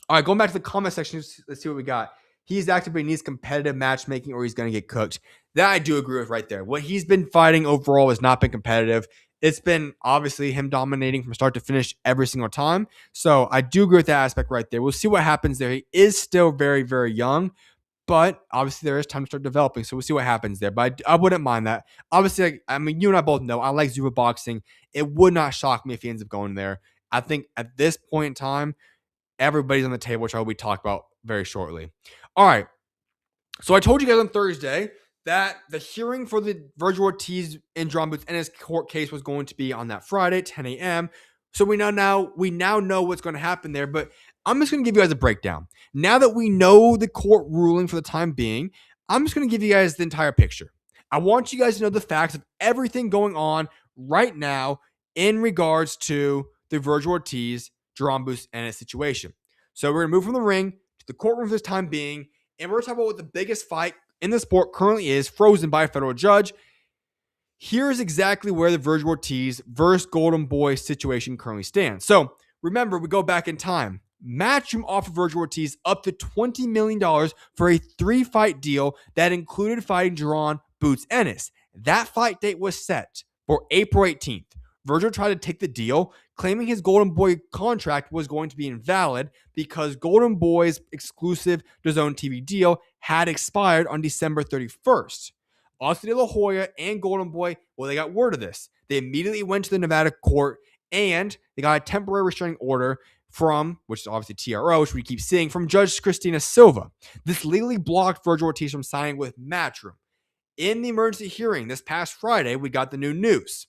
All right, going back to the comment section, let's see what we got. He's active, but he needs competitive matchmaking or he's going to get cooked. That I do agree with right there. What he's been fighting overall has not been competitive. It's been obviously him dominating from start to finish every single time. So I do agree with that aspect right there. We'll see what happens there. He is still very, very young, but obviously there is time to start developing. So we'll see what happens there. But I wouldn't mind that. Obviously, I mean, you and I both know I like Zuffa boxing. It would not shock me if he ends up going there. I think at this point in time, everybody's on the table, which I will be talking about very shortly. All right. So I told you guys on Thursday that the hearing for the Vergil Ortiz and Boots Ennis court case was going to be on that Friday, 10 a.m. So we now know what's going to happen there, but I'm just going to give you guys a breakdown. Now that we know the court ruling for the time being, I'm just going to give you guys the entire picture. I want you guys to know the facts of everything going on right now in regards to the Vergil Ortiz, Boots Ennis situation. So we're going to move from the ring to the courtroom for this time being, and we're going to talk about what the biggest fight in the sport currently is, frozen by a federal judge. Here's exactly where the Vergil Ortiz versus Golden Boy situation currently stands. So remember, we go back in time. Matchroom offered Vergil Ortiz up to $20 million for a 3-fight deal that included fighting Jaron Boots Ennis. That fight date was set for April 18th. Vergil tried to take the deal, claiming his Golden Boy contract was going to be invalid because Golden Boy's exclusive DAZN TV deal had expired on December 31st. Austin De La Hoya and Golden Boy, well, they got word of this. They immediately went to the Nevada court and they got a temporary restraining order from, which is obviously TRO, which we keep seeing, from Judge Christina Silva. This legally blocked Vergil Ortiz from signing with Matchroom. In the emergency hearing this past Friday, we got the new news.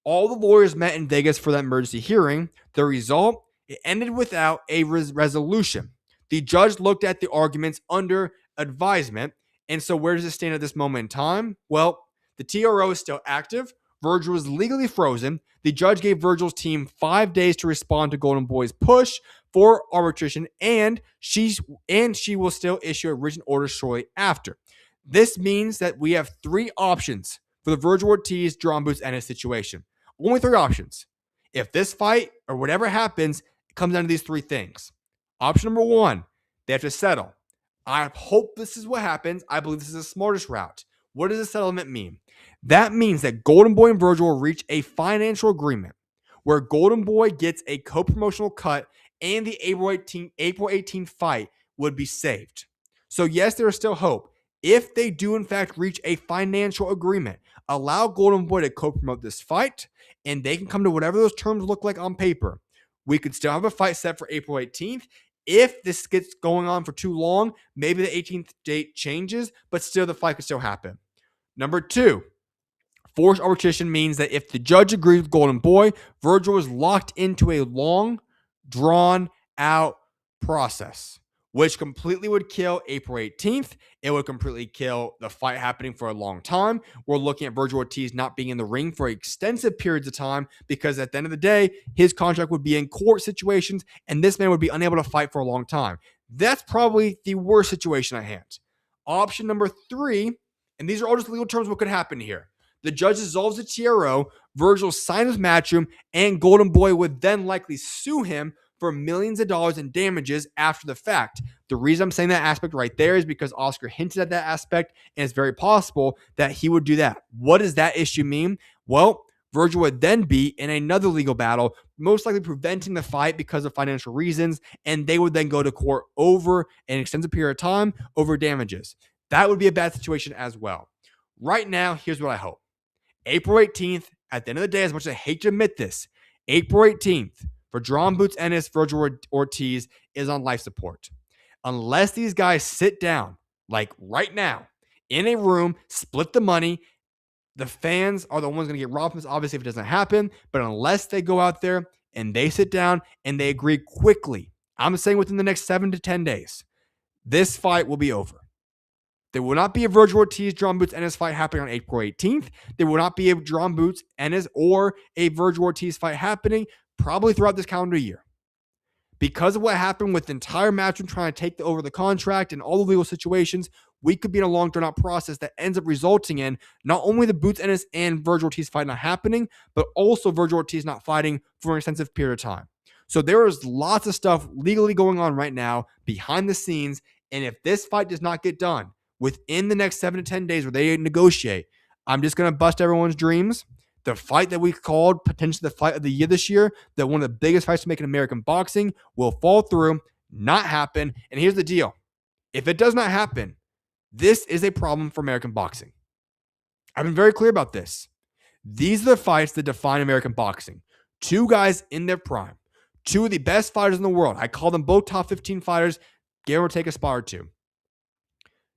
All the lawyers met in Vegas for that emergency hearing. The result, it ended without a resolution. The judge looked at the arguments under advisement. And so where does it stand at this moment in time? Well, the TRO is still active. Vergil is legally frozen. The judge gave Vergil's team 5 days to respond to Golden Boy's push for arbitration, and she will still issue a written order shortly after. This means that we have 3 options for the Vergil Ortiz, Boots Ennis situation. Only 3 options. If this fight or whatever happens, it comes down to these 3 things. Option number 1, they have to settle. I hope this is what happens. I believe this is the smartest route. What does a settlement mean? That means that Golden Boy and Vergil will reach a financial agreement where Golden Boy gets a co-promotional cut and the April 18th fight would be saved. So yes, there is still hope. If they do in fact reach a financial agreement, allow Golden Boy to co-promote this fight, and they can come to whatever those terms look like on paper. We could still have a fight set for April 18th. If this gets going on for too long, maybe the 18th date changes, but still the fight could still happen. Number 2, forced arbitration means that if the judge agrees with Golden Boy, Vergil is locked into a long, drawn-out process, which completely would kill April 18th. It would completely kill the fight happening for a long time. We're looking at Vergil Ortiz not being in the ring for extensive periods of time because at the end of the day, his contract would be in court situations and this man would be unable to fight for a long time. That's probably the worst situation at hand. Option number 3 And these are all just legal terms what could happen here. The judge dissolves the TRO, Vergil signs with Matchroom, and Golden Boy would then likely sue him for millions of dollars in damages after the fact. The reason I'm saying that aspect right there is because Oscar hinted at that aspect, and it's very possible that he would do that. What does that issue mean? Well, Vergil would then be in another legal battle, most likely preventing the fight because of financial reasons, and they would then go to court over an extensive period of time over damages. That would be a bad situation as well. Right now, here's what I hope. April 18th, at the end of the day, as much as I hate to admit this, April 18th, for Jaron Boots Ennis, Vergil Ortiz is on life support. Unless these guys sit down, like right now, in a room, split the money, the fans are the ones going to get robbed from this, obviously, if it doesn't happen. But unless they go out there and they sit down and they agree quickly, I'm saying within the next 7 to 10 days, this fight will be over. There will not be a Vergil Ortiz, Jaron Boots Ennis fight happening on April 18th. There will not be a Jaron Boots Ennis or a Vergil Ortiz fight happening probably throughout this calendar year. Because of what happened with the entire Matchroom trying to take over the contract and all the legal situations, we could be in a long drawn out process that ends up resulting in not only the Boots Ennis and Vergil Ortiz fight not happening, but also Vergil Ortiz not fighting for an extensive period of time. So there is lots of stuff legally going on right now behind the scenes. And if this fight does not get done within the next 7 to 10 days where they negotiate, I'm just going to bust everyone's dreams. The fight that we called potentially the fight of the year this year, that one of the biggest fights to make in American boxing, will fall through, not happen. And here's the deal. If it does not happen, this is a problem for American boxing. I've been very clear about this. These are the fights that define American boxing. Two guys in their prime. Two of the best fighters in the world. I call them both top 15 fighters. Give or take a spot or two.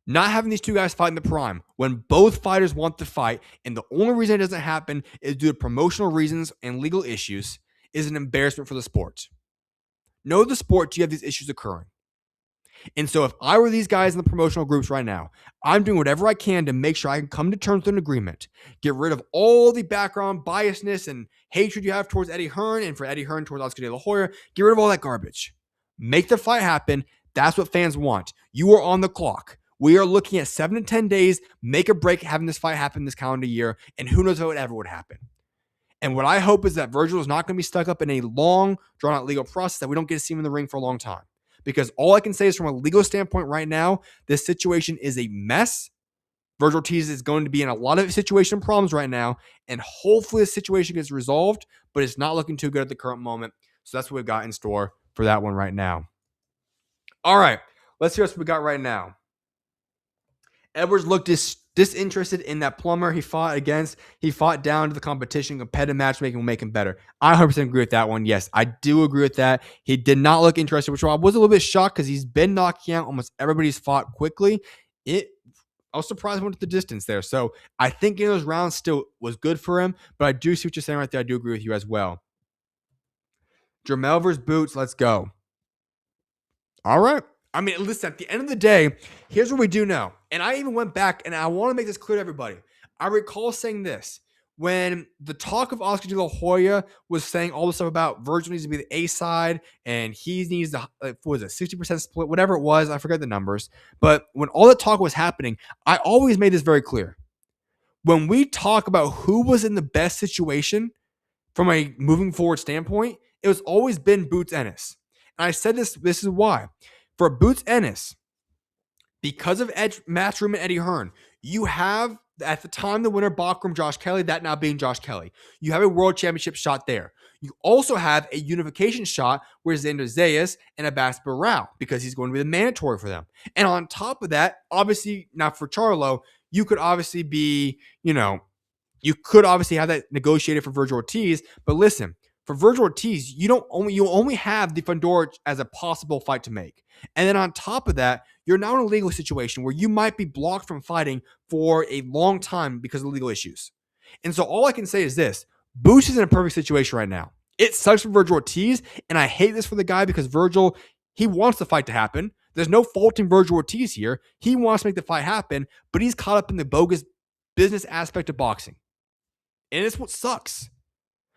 Not having these two guys fight in the prime when both fighters want to fight, and the only reason it doesn't happen is due to promotional reasons and legal issues, is an embarrassment for the sport. No other sport do you have these issues occurring. And so if I were these guys in the promotional groups right now, I'm doing whatever I can to make sure I can come to terms with an agreement, get rid of all the background biasness and hatred you have towards Eddie Hearn and for Eddie Hearn towards Oscar De La Hoya. Get rid of all that garbage. Make the fight happen. That's what fans want. You are on the clock. We are looking at 7 to 10 days, make or break having this fight happen this calendar year, and who knows if it ever would happen. And what I hope is that Vergil is not going to be stuck up in a long, drawn-out legal process that we don't get to see him in the ring for a long time. Because all I can say is from a legal standpoint right now, this situation is a mess. Vergil Ortiz is going to be in a lot of situation problems right now, and hopefully the situation gets resolved, but it's not looking too good at the current moment. So that's what we've got in store for that one right now. All right, let's hear what we got right now. Edwards looked disinterested in that plumber he fought against. He fought down to the competition. Competitive matchmaking will make him better. I 100% agree with that one. Yes, I do agree with that. He did not look interested, which I was a little bit shocked because he's been knocking out almost everybody's fought quickly. I was surprised he went to the distance there. So I think in those rounds still was good for him, but I do see what you're saying right there. I do agree with you as well. Jermell versus Boots. Let's go. All right. I mean, listen, at the end of the day, here's what we do know. And I even went back, and I want to make this clear to everybody. I recall saying this. When the talk of Oscar De La Hoya was saying all the stuff about Vergil needs to be the A side, and he needs the, what was it, 60% split, whatever it was, I forget the numbers. But when all that talk was happening, I always made this very clear. When we talk about who was in the best situation from a moving forward standpoint, it was always been Boots Ennis. And I said this is why. For Boots Ennis, because of Matchroom and Eddie Hearn, you have, at the time, the winner, Courtroom, Josh Kelly, that now being Josh Kelly. You have a world championship shot there. You also have a unification shot where Xander Zayas and Abbas Barao, because he's going to be the mandatory for them. And on top of that, obviously, now for Charlo, you could obviously be, you could obviously have that negotiated for Vergil Ortiz. But listen, for Vergil Ortiz, you only have the Fundora as a possible fight to make. And then on top of that, you're now in a legal situation where you might be blocked from fighting for a long time because of legal issues. And so all I can say is this. Boots is in a perfect situation right now. It sucks for Vergil Ortiz, and I hate this for the guy because Vergil, he wants the fight to happen. There's no faulting Vergil Ortiz here. He wants to make the fight happen, but he's caught up in the bogus business aspect of boxing. And it's what sucks.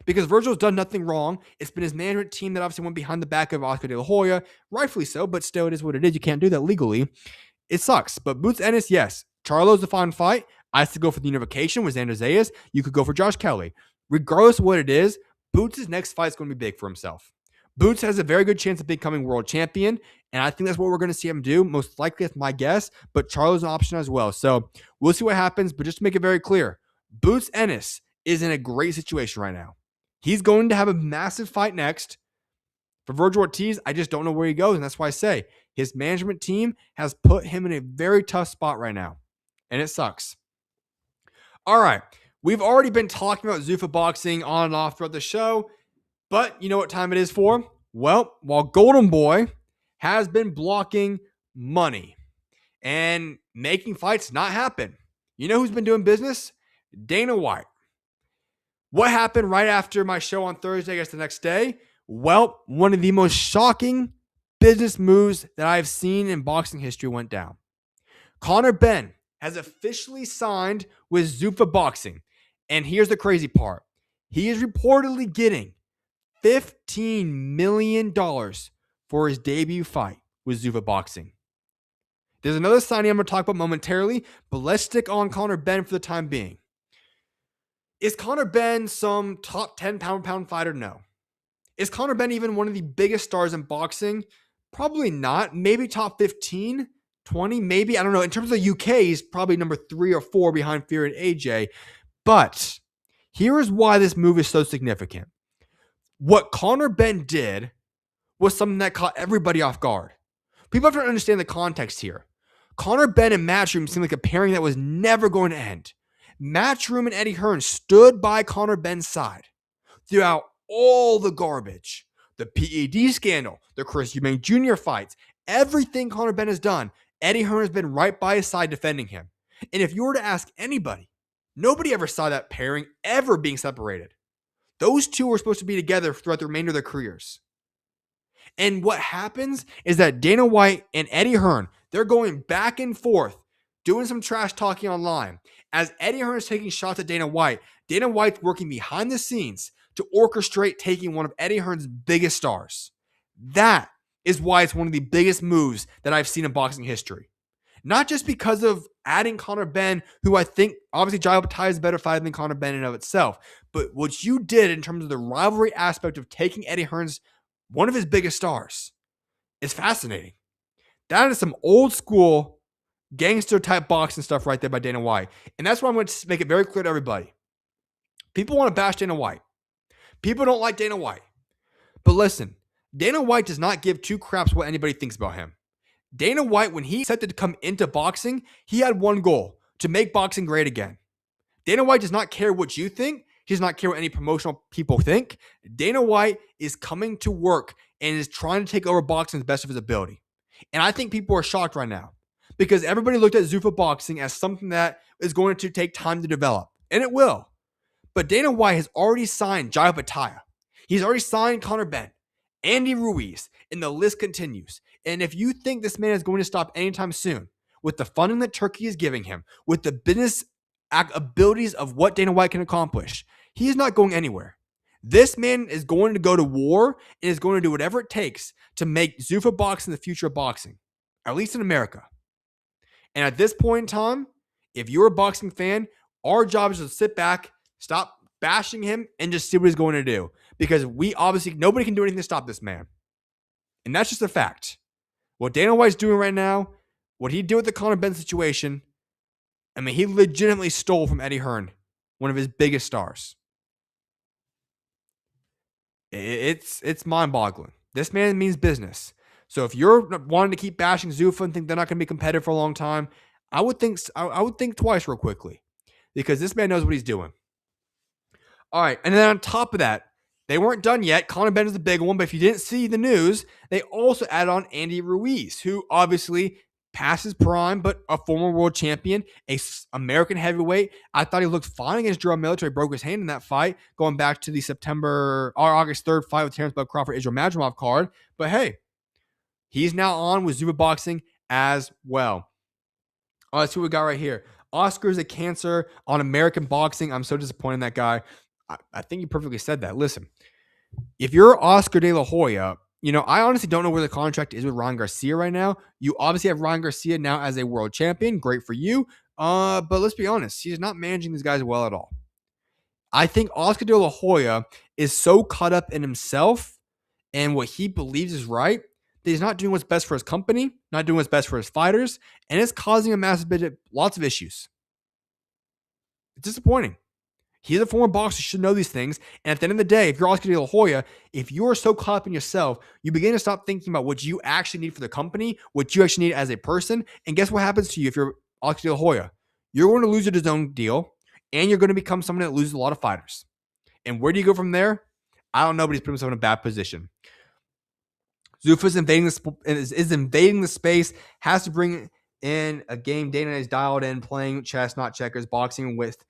Because Vergil's done nothing wrong. It's been his management team that obviously went behind the back of Oscar De La Hoya. Rightfully so, but still it is what it is. You can't do that legally. It sucks. But Boots Ennis, yes. Charlo's the fine fight. I still go for the unification with Xander Zayas. You could go for Josh Kelly. Regardless of what it is, Boots' next fight is going to be big for himself. Boots has a very good chance of becoming world champion, and I think that's what we're going to see him do. Most likely, that's my guess, but Charlo's an option as well. So we'll see what happens, but just to make it very clear, Boots Ennis is in a great situation right now. He's going to have a massive fight next. For Vergil Ortiz, I just don't know where he goes, and that's why I say his management team has put him in a very tough spot right now, and it sucks. All right, we've already been talking about Zuffa boxing on and off throughout the show, but you know what time it is for? Well, while Golden Boy has been blocking money and making fights not happen, you know who's been doing business? Dana White. What happened right after my show on Thursday, I guess the next day? Well, one of the most shocking business moves that I've seen in boxing history went down. Conor Benn has officially signed with Zuffa Boxing. And here's the crazy part. He is reportedly getting $15 million for his debut fight with Zuffa Boxing. There's another signing I'm going to talk about momentarily, but let's stick on Conor Benn for the time being. Is Conor Benn some top 10 pound-for-pound fighter? No. Is Conor Benn even one of the biggest stars in boxing? Probably not. Maybe top 15, 20, maybe. I don't know. In terms of the UK, he's probably number 3 or 4 behind Fury and AJ. But here is why this move is so significant. What Conor Benn did was something that caught everybody off guard. People have to understand the context here. Conor Benn and Matchroom seemed like a pairing that was never going to end. Matchroom and Eddie Hearn stood by Conor Benn's side throughout all the garbage, the PED scandal, the Chris Eubank Jr. fights, everything Conor Benn has done. Eddie Hearn has been right by his side defending him. And if you were to ask anybody, nobody ever saw that pairing ever being separated. Those two were supposed to be together throughout the remainder of their careers. And what happens is that Dana White and Eddie Hearn, they're going back and forth, doing some trash talking online. As Eddie Hearn is taking shots at Dana White's working behind the scenes to orchestrate taking one of Eddie Hearn's biggest stars. That is why it's one of the biggest moves that I've seen in boxing history. Not just because of adding Conor Benn, who I think, obviously, Jai Opetaia is a better fighter than Conor Benn in and of itself, but what you did in terms of the rivalry aspect of taking Eddie Hearn's, one of his biggest stars, is fascinating. That is some old school gangster type boxing stuff right there by Dana White. And that's why I'm going to make it very clear to everybody. People want to bash Dana White. People don't like Dana White. But listen, Dana White does not give two craps what anybody thinks about him. Dana White, when he set to come into boxing, he had one goal: to make boxing great again. Dana White does not care what you think. He does not care what any promotional people think. Dana White is coming to work and is trying to take over boxing to the best of his ability. And I think people are shocked right now because everybody looked at Zuffa Boxing as something that is going to take time to develop. And it will. But Dana White has already signed Jai Opetaia. He's already signed Conor Benn, Andy Ruiz, and the list continues. And if you think this man is going to stop anytime soon, with the funding that Turkey is giving him, with the business abilities of what Dana White can accomplish, he is not going anywhere. This man is going to go to war and is going to do whatever it takes to make Zuffa Boxing the future of boxing, at least in America. And at this point in time, if you're a boxing fan, our job is to sit back, stop bashing him, and just see what he's going to do. Because nobody can do anything to stop this man. And that's just a fact. What Dana White's doing right now, what he did with the Conor Benn situation, I mean, he legitimately stole from Eddie Hearn, one of his biggest stars. It's mind-boggling. This man means business. So if you're wanting to keep bashing Zuffa and think they're not going to be competitive for a long time, I would think twice real quickly, because this man knows what he's doing. All right, and then on top of that, they weren't done yet. Conor Benn is the big one, but if you didn't see the news, they also added on Andy Ruiz, who obviously past his prime, but a former world champion, American heavyweight. I thought he looked fine against Jaron Military. Broke his hand in that fight, going back to the August 3rd fight with Terrence Bud Crawford, Israel Madrimov card. But hey, he's now on with Zuffa Boxing as well. All right, that's what we got right here. Oscar's a cancer on American boxing. I'm so disappointed in that guy. I think you perfectly said that. Listen, if you're Oscar De La Hoya, I honestly don't know where the contract is with Ryan Garcia right now. You obviously have Ryan Garcia now as a world champion. Great for you. But let's be honest, he's not managing these guys well at all. I think Oscar De La Hoya is so caught up in himself and what he believes is right that he's not doing what's best for his company, not doing what's best for his fighters, and it's causing a massive bit of lots of issues. It's disappointing. He's a former boxer, you should know these things. And at the end of the day, if you're Oscar De La Hoya, if you're so caught up in yourself, you begin to stop thinking about what you actually need for the company, what you actually need as a person. And guess what happens to you if you're Oscar De La Hoya? You're going to lose your DAZN deal, and you're going to become someone that loses a lot of fighters. And where do you go from there? I don't know, but he's put himself in a bad position. Zuffa is invading the space, has to bring in a game Dana is dialed in, playing chess, not checkers, boxing with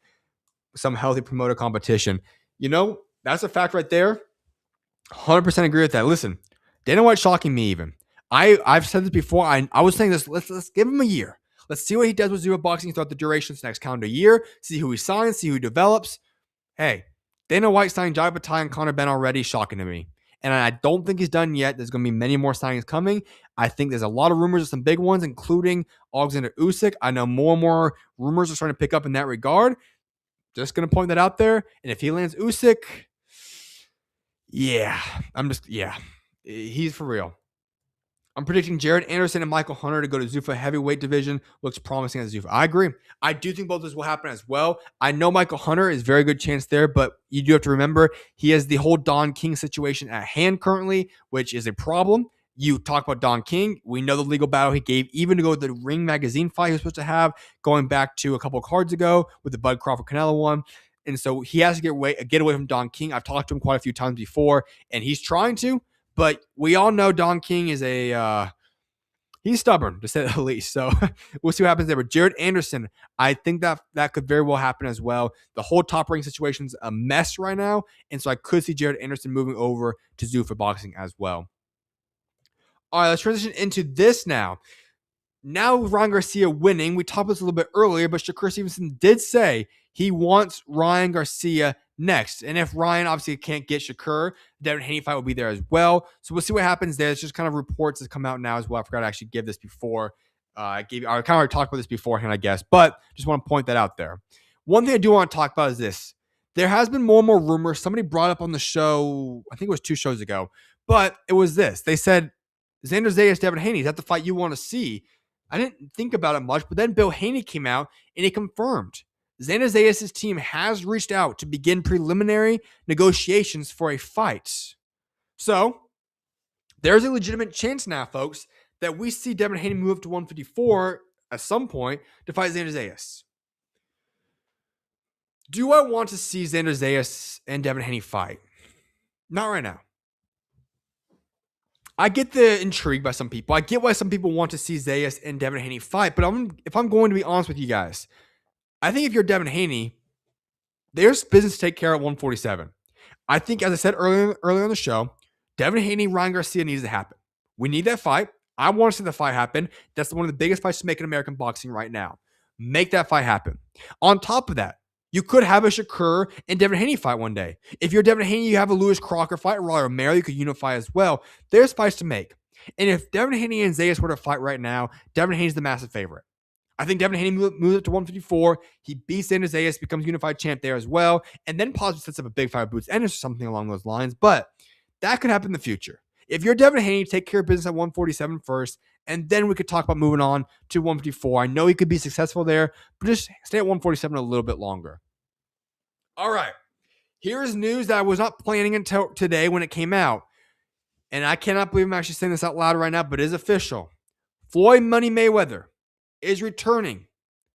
some healthy promoter competition. You know, that's a fact right there. 100% agree with that. Listen, Dana White's shocking me even. I've said this before. I was saying this. Let's give him a year. Let's see what he does with Zuffa boxing throughout the duration of this next calendar year. See who he signs, see who he develops. Hey, Dana White signed Duarte and Conor Benn already. Shocking to me. And I don't think he's done yet. There's going to be many more signings coming. I think there's a lot of rumors of some big ones, including Alexander Usyk. I know more and more rumors are starting to pick up in that regard. Just going to point that out there. And if he lands Usyk, he's for real. I'm predicting Jared Anderson and Michael Hunter to go to Zuffa heavyweight division. Looks promising as Zuffa. I agree. I do think both of this will happen as well. I know Michael Hunter is very good chance there, but you do have to remember he has the whole Don King situation at hand currently, which is a problem. You talk about Don King. We know the legal battle he gave even to go to the Ring Magazine fight he was supposed to have going back to a couple of cards ago with the Bud Crawford-Canelo one. And so he has to get away from Don King. I've talked to him quite a few times before, and he's trying to. But we all know Don King is he's stubborn, to say the least. So we'll see what happens there. But Jared Anderson, I think that could very well happen as well. The whole Top Rank situation's a mess right now. And so I could see Jared Anderson moving over to Zuffa boxing as well. All right, let's transition into this now. Now with Ryan Garcia winning, we talked about this a little bit earlier, but Shakur Stevenson did say he wants Ryan Garcia next. And if Ryan obviously can't get Shakur, Devin Haney fight will be there as well. So we'll see what happens there. It's just kind of reports that come out now as well. I forgot to actually give this before. I kind of already talked about this beforehand, I guess, but just want to point that out there. One thing I do want to talk about is this. There has been more and more rumors. Somebody brought up on the show, I think it was 2 shows ago, but it was this. They said, Xander Zayas, Devin Haney, is that the fight you want to see? I didn't think about it much, but then Bill Haney came out and he confirmed Xander Zayas' team has reached out to begin preliminary negotiations for a fight. So there's a legitimate chance now, folks, that we see Devin Haney move up to 154 at some point to fight Xander Zayas. Do I want to see Xander Zayas and Devin Haney fight? Not right now. I get the intrigue by some people. I get why some people want to see Zayas and Devin Haney fight, but if I'm going to be honest with you guys, I think if you're Devin Haney, there's business to take care of at 147. I think, as I said earlier on the show, Devin Haney, Ryan Garcia needs to happen. We need that fight. I want to see the fight happen. That's one of the biggest fights to make in American boxing right now. Make that fight happen. On top of that, you could have a Shakur and Devin Haney fight one day. If you're Devin Haney, you have a Lewis Crocker fight, Roy Romero, you could unify as well. There's fights to make. And if Devin Haney and Zayas were to fight right now, Devin Haney's the massive favorite. I think Devin Haney moves up to 154. He beats Xander Zayas, becomes unified champ there as well, and then possibly sets up a big fight with Boots Ennis or something along those lines. But that could happen in the future. If you're Devin Haney, take care of business at 147 first, and then we could talk about moving on to 154. I know he could be successful there, but just stay at 147 a little bit longer. All right. Here's news that I was not planning until today when it came out. And I cannot believe I'm actually saying this out loud right now, but it is official. Floyd Money Mayweather is returning.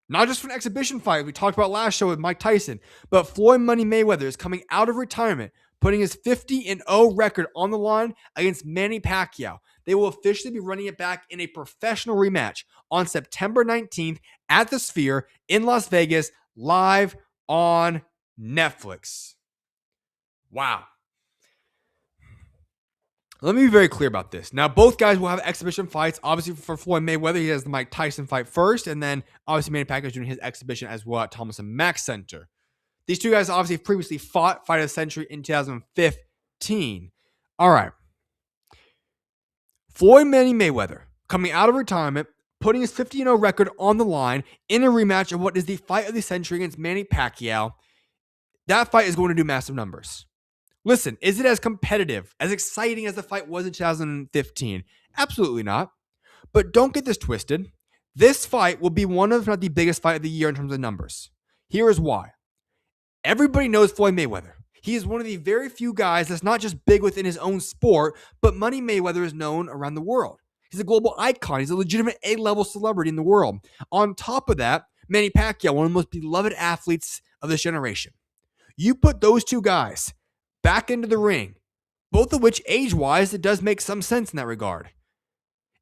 Not just for an exhibition fight we talked about last show with Mike Tyson, but Floyd Money Mayweather is coming out of retirement, putting his 50-0 record on the line against Manny Pacquiao. They will officially be running it back in a professional rematch on September 19th at the Sphere in Las Vegas, live on Netflix. Wow. Let me be very clear about this. Now, both guys will have exhibition fights. Obviously, for Floyd Mayweather, he has the Mike Tyson fight first, and then obviously Manny Pacquiao is doing his exhibition as well at Thomas & Mack Center. These two guys obviously previously fought Fight of the Century in 2015. All right. Floyd Manny Mayweather, coming out of retirement, putting his 50-0 record on the line in a rematch of what is the fight of the century against Manny Pacquiao. That fight is going to do massive numbers. Listen, is it as competitive, as exciting as the fight was in 2015? Absolutely not. But don't get this twisted. This fight will be one of, if not the biggest fight of the year in terms of numbers. Here is why. Everybody knows Floyd Mayweather. He is one of the very few guys that's not just big within his own sport, but Money Mayweather is known around the world. He's a global icon. He's a legitimate A-level celebrity in the world. On top of that, Manny Pacquiao, one of the most beloved athletes of this generation. You put those two guys back into the ring, both of which age-wise, it does make some sense in that regard.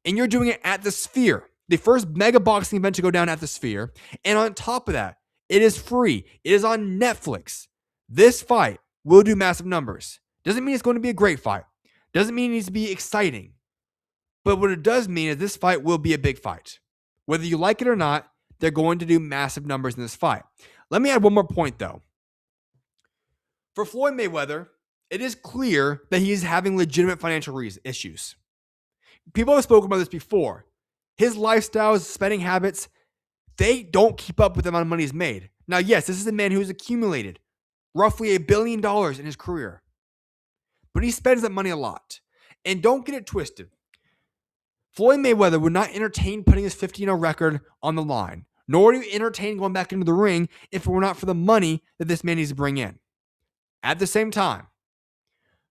And you're doing it at the Sphere, the first mega boxing event to go down at the Sphere. And on top of that, it is free. It is on Netflix. This fight will do massive numbers. Doesn't mean it's going to be a great fight. Doesn't mean it needs to be exciting. But what it does mean is this fight will be a big fight. Whether you like it or not, they're going to do massive numbers in this fight. Let me add one more point, though. For Floyd Mayweather, it is clear that he is having legitimate financial issues. People have spoken about this before. His lifestyle, his spending habits, they don't keep up with the amount of money he's made. Now, yes, this is a man who has accumulated roughly $1 billion in his career. But he spends that money a lot. And don't get it twisted. Floyd Mayweather would not entertain putting his 50-0 record on the line, nor would he entertain going back into the ring if it were not for the money that this man needs to bring in. At the same time,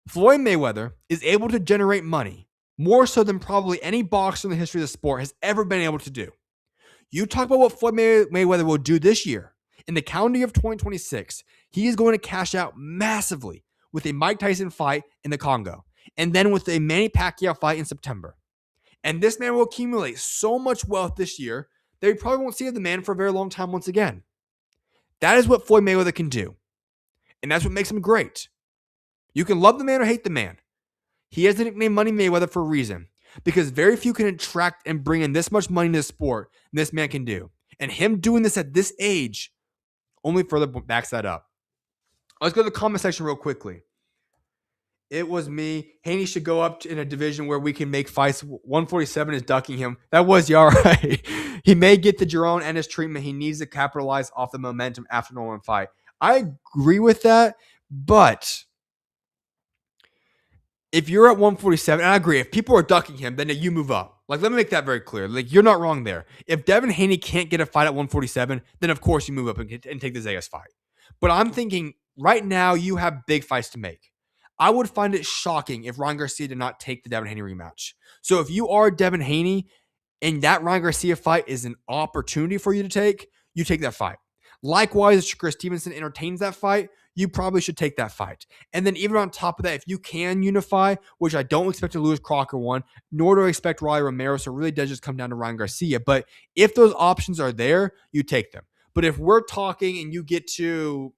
Floyd Mayweather is able to generate money more so than probably any boxer in the history of the sport has ever been able to do. You talk about what Floyd Mayweather will do this year. In the calendar year of 2026, he is going to cash out massively with a Mike Tyson fight in the Congo, and then with a Manny Pacquiao fight in September. And this man will accumulate so much wealth this year that we probably won't see the man for a very long time once again. That is what Floyd Mayweather can do. And that's what makes him great. You can love the man or hate the man. He has the nickname Money Mayweather for a reason. Because very few can attract and bring in this much money to the sport than this man can do. And him doing this at this age only further backs that up. Let's go to the comment section real quickly. It was me. Haney should go up in a division where we can make fights. 147 is ducking him. That was you, all right. He may get the Jaron Ennis treatment. He needs to capitalize off the momentum after the one fight. I agree with that, but if you're at 147, and I agree, if people are ducking him, then you move up. Like, let me make that very clear. Like, you're not wrong there. If Devin Haney can't get a fight at 147, then of course you move up and take the Zayas fight. But I'm thinking right now you have big fights to make. I would find it shocking if Ryan Garcia did not take the Devin Haney rematch. So if you are Devin Haney and that Ryan Garcia fight is an opportunity for you take that fight. Likewise, if Shakur Stevenson entertains that fight, you probably should take that fight. And then even on top of that, if you can unify, which I don't expect a Lewis Crocker one, nor do I expect Rolly Romero, so it really does just come down to Ryan Garcia. But if those options are there, you take them. But if we're talking and you get to,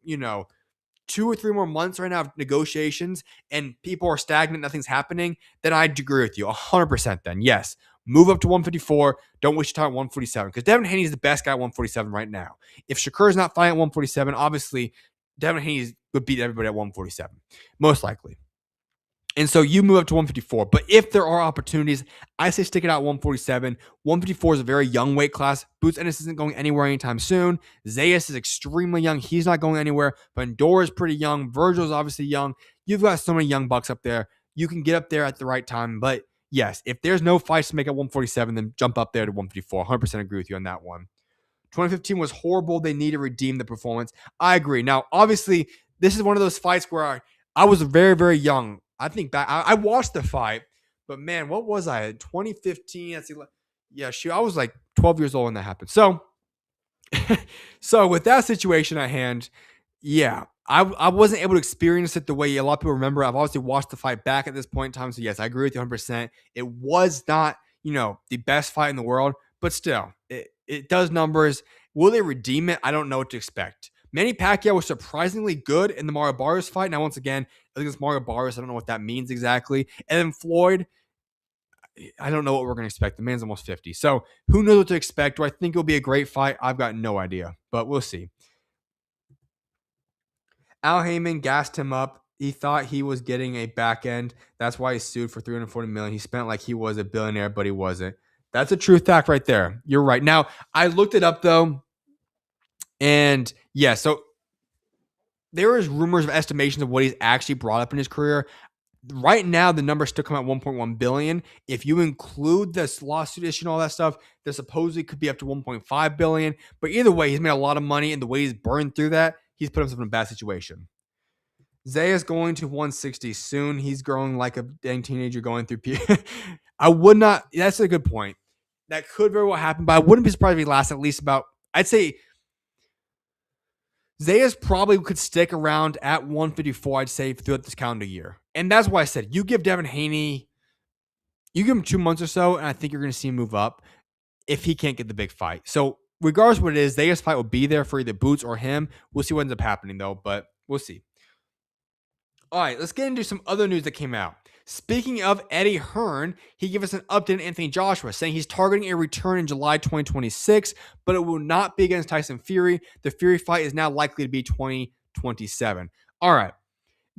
2 or 3 more months right now of negotiations and people are stagnant, nothing's happening, then I'd agree with you 100% then. Yes, move up to 154. Don't waste your time at 147 because Devin Haney is the best guy at 147 right now. If Shakur is not fighting at 147, obviously Devin Haney would beat everybody at 147, most likely. And so you move up to 154. But if there are opportunities, I say stick it out at 147. 154 is a very young weight class. Boots Ennis isn't going anywhere anytime soon. Zayas is extremely young. He's not going anywhere. Pandora is pretty young. Vergil is obviously young. You've got so many young bucks up there. You can get up there at the right time. But yes, if there's no fights to make at 147, then jump up there to 154. 100% agree with you on that one. 2015 was horrible. They need to redeem the performance. I agree. Now, obviously, this is one of those fights where I was very, very young. I think back, I watched the fight, but man, what was I? 2015. I was like 12 years old when that happened. So with that situation at hand, yeah, I wasn't able to experience it the way a lot of people remember. I've obviously watched the fight back at this point in time. So yes, I agree with you 100%. It was not, the best fight in the world, but still, it does numbers. Will they redeem it? I don't know what to expect. Manny Pacquiao was surprisingly good in the Mario Barrios fight. Now, once again, I think it's Mario Barrios. I don't know what that means exactly. And then Floyd, I don't know what we're going to expect. The man's almost 50. So who knows what to expect? Do I think it'll be a great fight? I've got no idea, but we'll see. Al Heyman gassed him up. He thought he was getting a back end. That's why he sued for $340 million. He spent like he was a billionaire, but he wasn't. That's a true fact right there. You're right. Now, I looked it up though, and yeah, so there is rumors of estimations of what he's actually brought up in his career. Right now, the numbers still come at 1.1 billion. If you include this lawsuit issue and all that stuff, there supposedly could be up to 1.5 billion. But either way, he's made a lot of money, and the way he's burned through that, he's put himself in a bad situation. Zaya's going to 160 soon. He's growing like a dang teenager going through. I would not. That's a good point. That could very well happen, but I wouldn't be surprised if he lasts at least about. I'd say Zayas probably could stick around at 154, I'd say, throughout this calendar year. And that's why I said, you give Devin Haney, you give him 2 months or so, and I think you're going to see him move up if he can't get the big fight. So regardless of what it is, Zayas' fight will be there for either Boots or him. We'll see what ends up happening, though, but we'll see. All right, let's get into some other news that came out. Speaking of Eddie Hearn, he gave us an update on Anthony Joshua, saying he's targeting a return in July 2026, but it will not be against Tyson Fury. The Fury fight is now likely to be 2027. All right.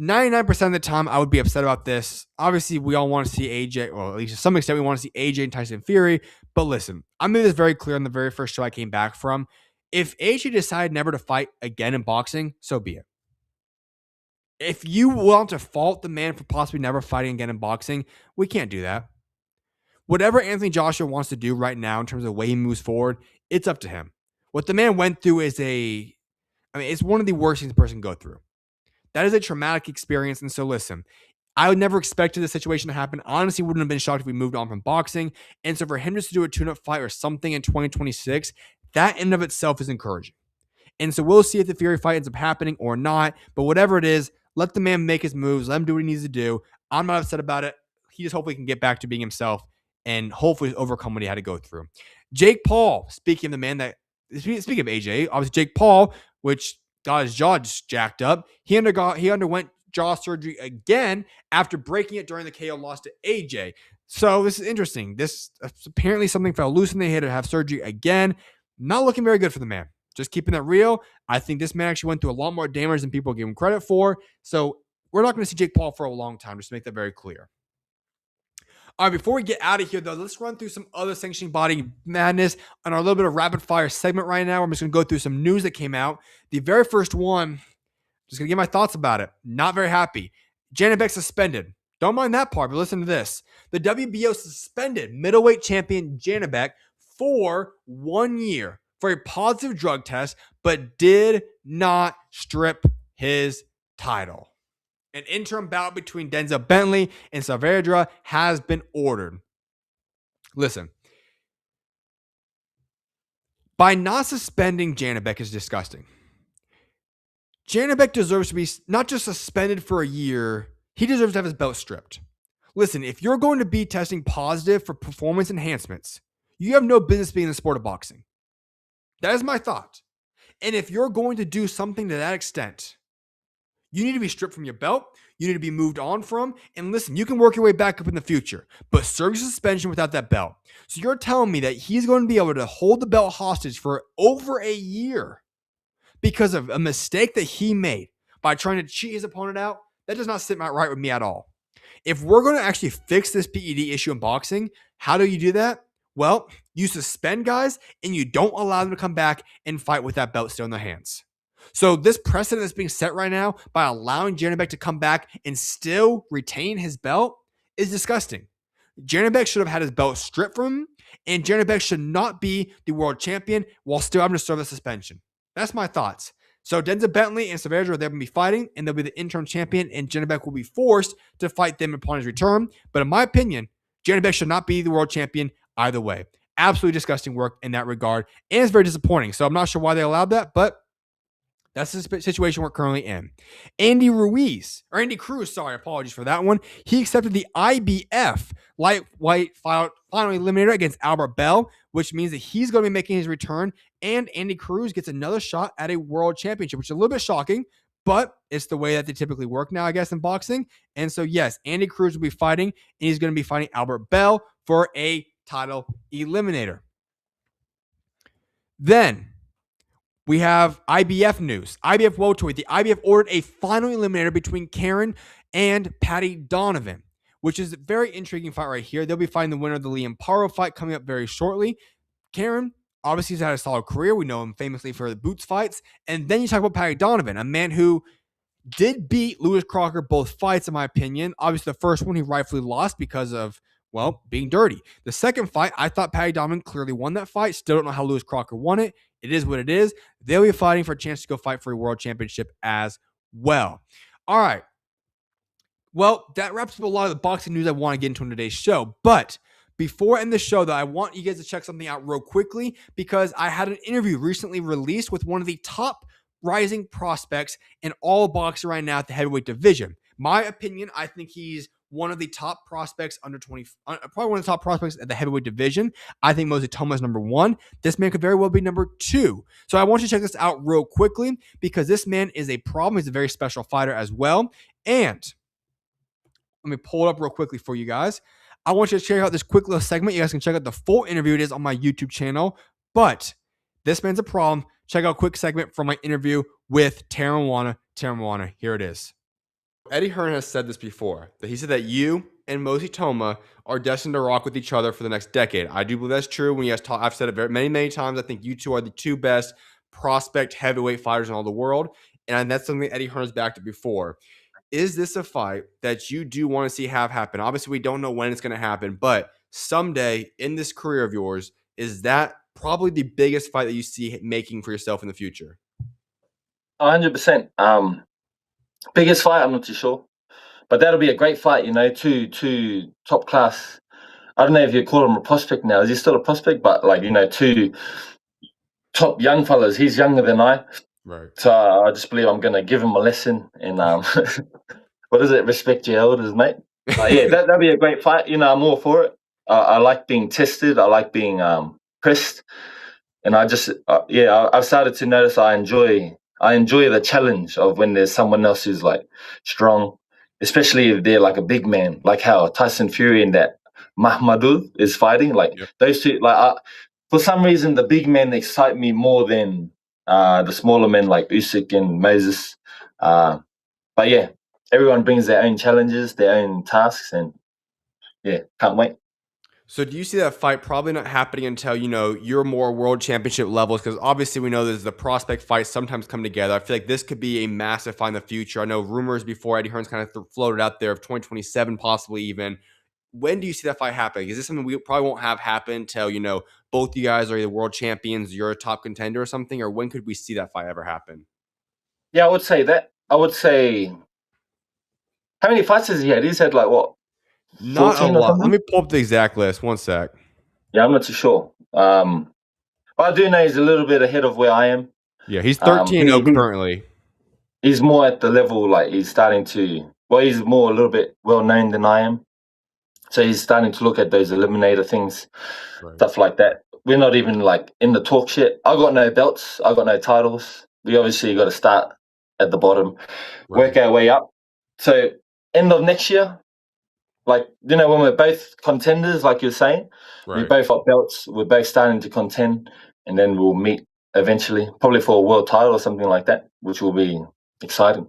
99% of the time, I would be upset about this. Obviously, we all want to see AJ, well, at least to some extent, we want to see AJ and Tyson Fury. But listen, I made this very clear on the very first show I came back from. If AJ decided never to fight again in boxing, so be it. If you want to fault the man for possibly never fighting again in boxing, we can't do that. Whatever Anthony Joshua wants to do right now in terms of the way he moves forward, it's up to him. What the man went through is it's one of the worst things a person can go through. That is a traumatic experience. And so listen, I would never expected this situation to happen. Honestly, wouldn't have been shocked if we moved on from boxing. And so for him just to do a tune-up fight or something in 2026, that in and of itself is encouraging. And so we'll see if the Fury fight ends up happening or not. But whatever it is, let the man make his moves. Let him do what he needs to do. I'm not upset about it. He just hopefully can get back to being himself and hopefully overcome what he had to go through. Jake Paul, speaking of the man that, speaking of AJ, obviously Jake Paul, which got his jaw just jacked up, he underwent jaw surgery again after breaking it during the KO loss to AJ. So this is interesting. This apparently something fell loose and they had to have surgery again. Not looking very good for the man. Just keeping it real. I think this man actually went through a lot more damage than people give him credit for. So we're not going to see Jake Paul for a long time, just to make that very clear. All right, before we get out of here, though, let's run through some other sanctioning body madness on our little bit of rapid fire segment right now. I'm just going to go through some news that came out. The very first one, just going to get my thoughts about it. Not very happy. Janibek suspended. Don't mind that part, but listen to this. The WBO suspended middleweight champion Janibek for 1 year for a positive drug test, but did not strip his title. An interim bout between Denzel Bentley and Saavedra has been ordered. Listen, by not suspending Janibek is disgusting. Janibek deserves to be not just suspended for a year, he deserves to have his belt stripped. Listen, if you're going to be testing positive for performance enhancements, you have no business being in the sport of boxing. That is my thought. And if you're going to do something to that extent, you need to be stripped from your belt. You need to be moved on from. And listen, you can work your way back up in the future, but serve your suspension without that belt. So you're telling me that he's going to be able to hold the belt hostage for over a year because of a mistake that he made by trying to cheat his opponent out? That does not sit right with me at all. If we're going to actually fix this PED issue in boxing, how do you do that? Well, you suspend guys and you don't allow them to come back and fight with that belt still in their hands. So this precedent that's being set right now by allowing Janibek to come back and still retain his belt is disgusting. Janibek should have had his belt stripped from him, and Janibek should not be the world champion while still having to serve a suspension. That's my thoughts. So Denzel Bentley and Saavedra are there to be fighting, and they'll be the interim champion, and Janibek will be forced to fight them upon his return. But in my opinion, Janibek should not be the world champion either way. Absolutely disgusting work in that regard, and it's very disappointing. So I'm not sure why they allowed that, but that's the situation we're currently in. Andy Cruz, apologies for that one. He accepted the IBF lightweight final eliminator against Albert Bell, which means that he's going to be making his return, and Andy Cruz gets another shot at a world championship, which is a little bit shocking, but it's the way that they typically work now, I guess, in boxing. And so, yes, Andy Cruz will be fighting, and he's going to be fighting Albert Bell for a title eliminator. Then we have IBF news. IBF welterweight. The IBF ordered a final eliminator between Karen and Patty Donovan, which is a very intriguing fight right here. They'll be fighting the winner of the Liam Paro fight coming up very shortly. Karen, obviously, he's had a solid career. We know him famously for the Boots fights. And then you talk about Paddy Donovan, a man who did beat Lewis Crocker both fights, in my opinion. Obviously, the first one he rightfully lost because of, well, being dirty. The second fight, I thought Paddy Donovan clearly won that fight. Still don't know how Lewis Crocker won it. It is what it is. They'll be fighting for a chance to go fight for a world championship as well. All right. Well, that wraps up a lot of the boxing news I want to get into in today's show. But before I end the show, though, I want you guys to check something out real quickly because I had an interview recently released with one of the top rising prospects in all boxing right now at the heavyweight division. My opinion, I think he's one of the top prospects under 20, probably one of the top prospects at the heavyweight division. I think Mosey Toma is number one. This man could very well be number two. So I want you to check this out real quickly because this man is a problem. He's a very special fighter as well. And let me pull it up real quickly for you guys. I want you to check out this quick little segment. You guys can check out the full interview. It is on my YouTube channel. But this man's a problem. Check out a quick segment from my interview with Antuanne. Antuanne, here it is. Eddie Hearn has said this before, that he said that you and Mosey Toma are destined to rock with each other for the next decade. I do believe that's true. When you guys talk, I've said it many, many times. I think you two are the two best prospect heavyweight fighters in all the world. And that's something Eddie Hearn has backed up before. Is this a fight that you do want to see have happen? Obviously, we don't know when it's going to happen, but someday in this career of yours, is that probably the biggest fight that you see making for yourself in the future? 100%. Biggest fight, I'm not too sure. But that'll be a great fight, you know, two top class. I don't know if you call him a prospect now. Is he still a prospect? But, like, you know, two top young fellas. He's younger than I. Right. So I just believe I'm going to give him a lesson in, what is it? Respect your elders, mate. Yeah, that'll be a great fight. You know, I'm all for it. I like being tested. I like being pressed. And I just, I've started to notice I enjoy the challenge of when there's someone else who's like strong, especially if they're like a big man, like how Tyson Fury and that Mahmoud is fighting. Like those two, like for some reason, the big men excite me more than the smaller men like Usyk and Moses. But yeah, everyone brings their own challenges, their own tasks, and yeah, can't wait. So do you see that fight probably not happening until, you know, you're more world championship levels? Because obviously we know there's the prospect fights sometimes come together. I feel like this could be a massive fight in the future. I know rumors before Eddie Hearn's kind of floated out there of 2027 possibly even. When do you see that fight happening? Is this something we probably won't have happen until, you know, both you guys are either world champions, you're a top contender or something? Or when could we see that fight ever happen? Yeah, I would say that. I would say, how many fights has he had? He's had like what? Not a lot. Let me pull up the exact list. One sec. Yeah, I'm not too sure. But I do know he's a little bit ahead of where I am. Yeah, he's 13-0 currently. He's more at the level, like he's starting to, well, he's more a little bit well-known than I am. So he's starting to look at those eliminator things, stuff like that. We're not even like in the talk shit. I got no belts. I got no titles. We obviously got to start at the bottom, work our way up. So end of next year, like, you know, when we're both contenders, like you're saying, we both got belts, we're both starting to contend, and then we'll meet eventually, probably for a world title or something like that, which will be exciting.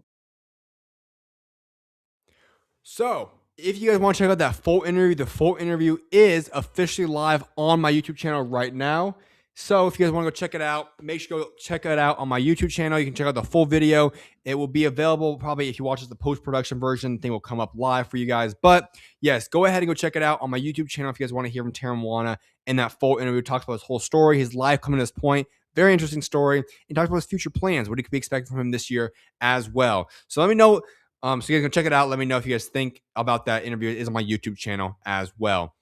So, if you guys want to check out that full interview, the full interview is officially live on my YouTube channel right now. So if you guys want to go check it out, make sure to go check it out on my YouTube channel. You can check out the full video. It will be available probably if you watch the post-production version. The thing will come up live for you guys. But yes, go ahead and go check it out on my YouTube channel if you guys want to hear from Antuanne and that full interview. Talks about his whole story, his life coming to this point. Very interesting story. And talks about his future plans, what he could be expecting from him this year as well. So let me know. So you guys can check it out. Let me know if you guys think about that interview. It is on my YouTube channel as well.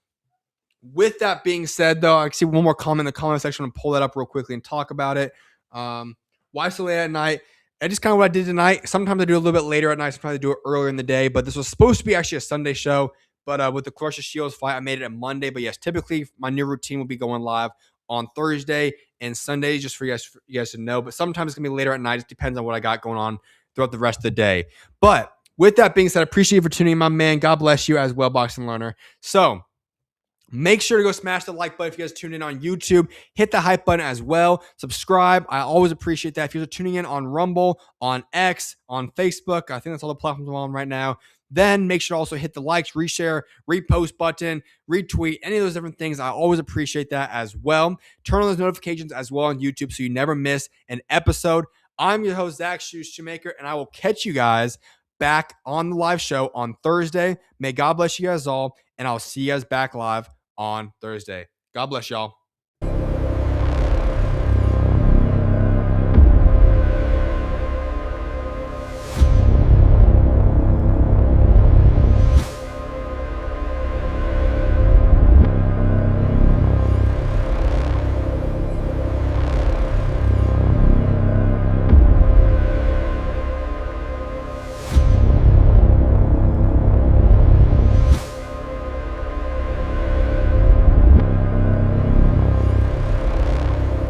With that being said, though, I see one more comment in the comment section. I'm going to pull that up real quickly and talk about it. Why so late at night? I just kind of what I did tonight. Sometimes I do a little bit later at night. Sometimes I do it earlier in the day. But this was supposed to be actually a Sunday show. But with the Claressa Shields fight, I made it a Monday. But yes, typically my new routine will be going live on Thursday and Sundays, just for you guys to know. But sometimes it's going to be later at night. It depends on what I got going on throughout the rest of the day. But with that being said, I appreciate you for tuning in, my man. God bless you as well, Boxing Learner. So make sure to go smash the like button if you guys tune in on YouTube. Hit the hype button as well. Subscribe. I always appreciate that. If you're tuning in on Rumble, on X, on Facebook, I think that's all the platforms I'm on right now. then make sure to also hit the likes, reshare, repost button, retweet, any of those different things. I always appreciate that as well. Turn on those notifications as well on YouTube so you never miss an episode. I'm your host, Zach Shoemaker, and I will catch you guys back on the live show on Thursday. May God bless you guys all, and I'll see you guys back live on Thursday. God bless y'all.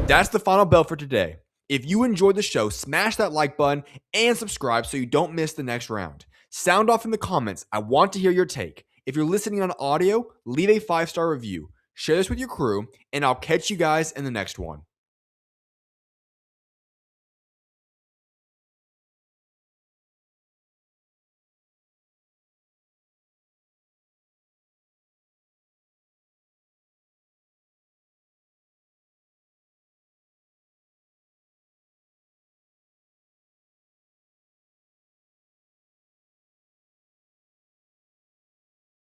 That's the final bell for today. If you enjoyed the show, smash that like button and subscribe so you don't miss the next round. Sound off in the comments. I want to hear your take. If you're listening on audio, leave a 5-star review. Share this with your crew, and I'll catch you guys in the next one.